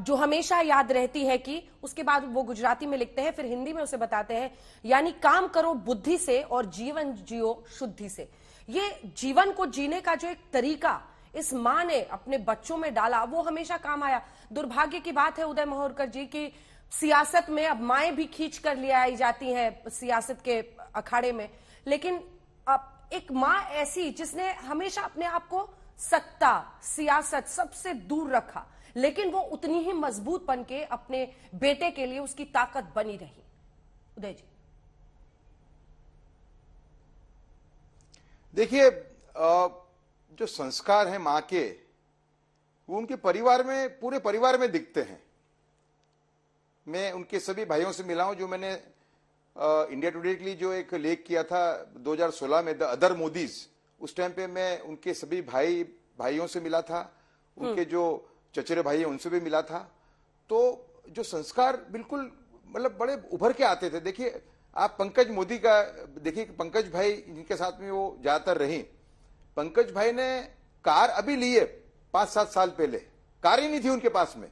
जो हमेशा याद रहती है, कि उसके बाद वो गुजराती में लिखते हैं, फिर हिंदी में उसे बताते हैं, यानी काम करो बुद्धि से और जीवन जियो शुद्धि से। ये जीवन को जीने का जो एक तरीका इस मां ने अपने बच्चों में डाला, वो हमेशा काम आया। दुर्भाग्य की बात है उदय महोरकर जी की सियासत में अब माएं भी खींच कर ले आई जाती हैं सियासत के अखाड़े में, लेकिन अब एक मां ऐसी जिसने हमेशा अपने आप को सत्ता, सियासत सबसे दूर रखा, लेकिन वो उतनी ही मजबूत बनके अपने बेटे के लिए उसकी ताकत बनी रही। उदय जी, देखिए, जो संस्कार हैं मां के, वो उनके परिवार में, पूरे परिवार में दिखते हैं। मैं उनके सभी भाइयों से मिला हूं, जो मैंने इंडिया टुडे के लिए जो एक लेख किया था 2016 में, द अदर मोदीज, उस टाइम पे मैं उनके सभी भाइयों से मिला था, उनके जो चचेरे भाई हैं उनसे भी मिला था। तो जो संस्कार बिल्कुल मतलब बड़े उभर के आते थे। देखिए, आप पंकज मोदी का देखिए, पंकज भाई जिनके साथ में वो ज्यादातर रही, पंकज भाई ने कार अभी ली है, 5-7 साल पहले कार ही नहीं थी उनके पास में,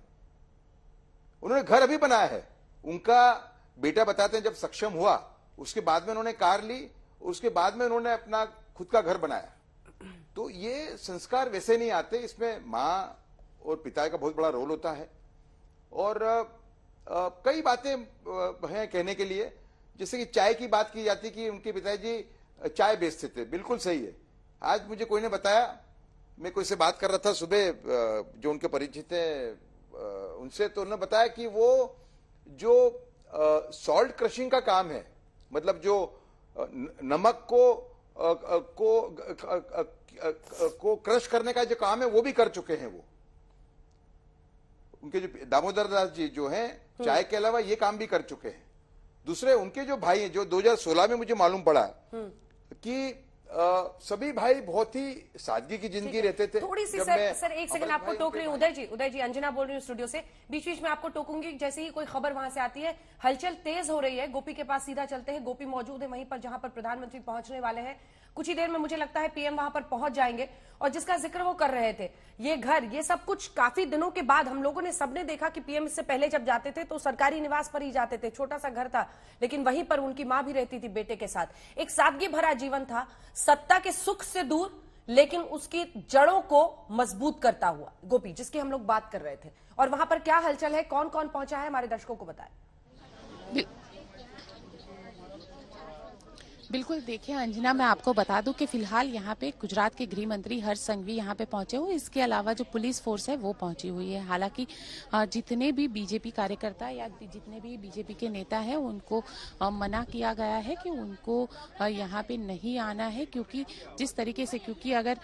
उन्होंने घर अभी बनाया है। उनका बेटा बताते हैं, जब सक्षम हुआ उसके बाद में उन्होंने कार ली, उसके बाद में उन्होंने अपना खुद का घर बनाया। तो ये संस्कार वैसे नहीं आते, इसमें मां और पिता का बहुत बड़ा रोल होता है। और कई बातें हैं कहने के लिए, जैसे कि चाय की बात की जाती कि उनके पिताजी चाय बेचते थे, बिल्कुल सही है। आज मुझे कोई ने बताया, मैं कोई से बात कर रहा था सुबह, जो उनके परिचित हैं उनसे, तो उन्होंने बताया कि वो जो सॉल्ट क्रशिंग का काम है, मतलब जो नमक को क्रश करने का जो काम है वो भी कर चुके हैं। वो उनके जो दामोदर दास जी जो हैं, चाय के अलावा ये काम भी कर चुके हैं। दूसरे उनके जो भाई हैं, जो 2016 में मुझे मालूम पड़ा कि सभी भाई बहुत ही सादगी की जिंदगी रहते थे। थोड़ी सी सर एक सेकंड आपको टोक रही हूँ उदय जी, अंजना बोल रही हूँ स्टूडियो से, बीच बीच में आपको टोकूंगी जैसे ही कोई खबर वहां से आती है। हलचल तेज हो रही है, गोपी के पास सीधा चलते हैं। गोपी मौजूद है वहीं पर जहां पर प्रधानमंत्री पहुंचने वाले हैं। कुछ ही देर में मुझे लगता है पीएम वहां पर पहुंच जाएंगे। और जिसका जिक्र वो कर रहे थे, ये घर, ये सब कुछ काफी दिनों के बाद हम लोगों ने सबने देखा कि पीएम इससे पहले जब जाते थे तो सरकारी निवास पर ही जाते थे, छोटा सा घर था, लेकिन वहीं पर उनकी मां भी रहती थी बेटे के साथ। एक सादगी भरा जीवन था, सत्ता के सुख से दूर, लेकिन उसकी जड़ों को मजबूत करता हुआ। गोपी, जिसकी हम लोग बात कर रहे थे, और वहां पर क्या हलचल है, कौन कौन पहुंचा है, हमारे दर्शकों को बताएं। बिल्कुल, देखिए अंजना, मैं आपको बता दूं कि फिलहाल यहाँ पे गुजरात के गृह मंत्री हर्ष संघवी यहाँ पे पहुंचे हुए, इसके अलावा जो पुलिस फोर्स है वो पहुंची हुई है। हालांकि जितने भी बीजेपी कार्यकर्ता या जितने भी बीजेपी के नेता हैं उनको मना किया गया है कि उनको यहाँ पे नहीं आना है, क्योंकि जिस तरीके से, क्योंकि अगर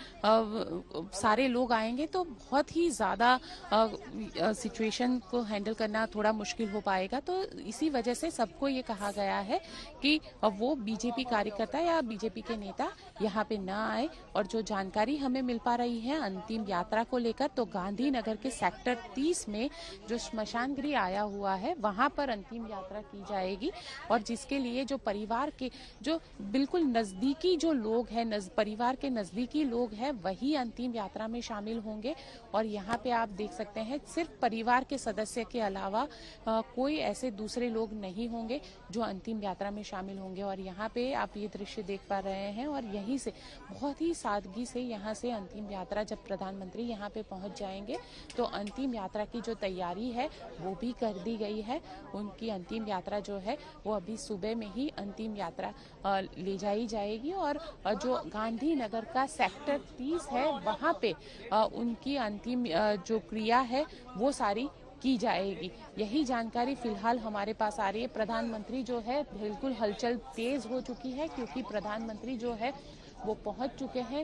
सारे लोग आएंगे तो बहुत ही ज्यादा सिचुएशन को हैंडल करना थोड़ा मुश्किल हो पाएगा। तो इसी वजह से सबको ये कहा गया है कि वो बीजेपी कार्यकर्ता या बीजेपी के नेता यहाँ पे न आए। और जो जानकारी हमें मिल पा रही है अंतिम यात्रा को लेकर, तो गांधीनगर के सेक्टर 30 में जो स्मशान गृह आया हुआ है वहां पर अंतिम यात्रा की जाएगी। और जिसके लिए जो परिवार के जो बिल्कुल नजदीकी जो लोग हैं, परिवार के नजदीकी लोग हैं, वही अंतिम यात्रा में शामिल होंगे। और यहाँ पे आप देख सकते हैं सिर्फ परिवार के सदस्य के अलावा कोई ऐसे दूसरे लोग नहीं होंगे जो अंतिम यात्रा में शामिल होंगे। और यहाँ पे आप ये दृश्य देख पा रहे हैं और यहीं से बहुत ही सादगी से यहाँ से अंतिम यात्रा, जब प्रधानमंत्री यहाँ पे पहुंच जाएंगे तो अंतिम यात्रा की जो तैयारी है वो भी कर दी गई है। उनकी अंतिम यात्रा जो है वो अभी सुबह में ही अंतिम यात्रा ले जाई जाएगी। और जो गांधीनगर का सेक्टर 30 है वहां पे उनकी अंतिम जो क्रिया है वो सारी की जाएगी। यही जानकारी फिलहाल हमारे पास आ रही है। प्रधानमंत्री जो है बिल्कुल हलचल तेज हो चुकी है, क्योंकि प्रधानमंत्री जो है वो पहुंच चुके हैं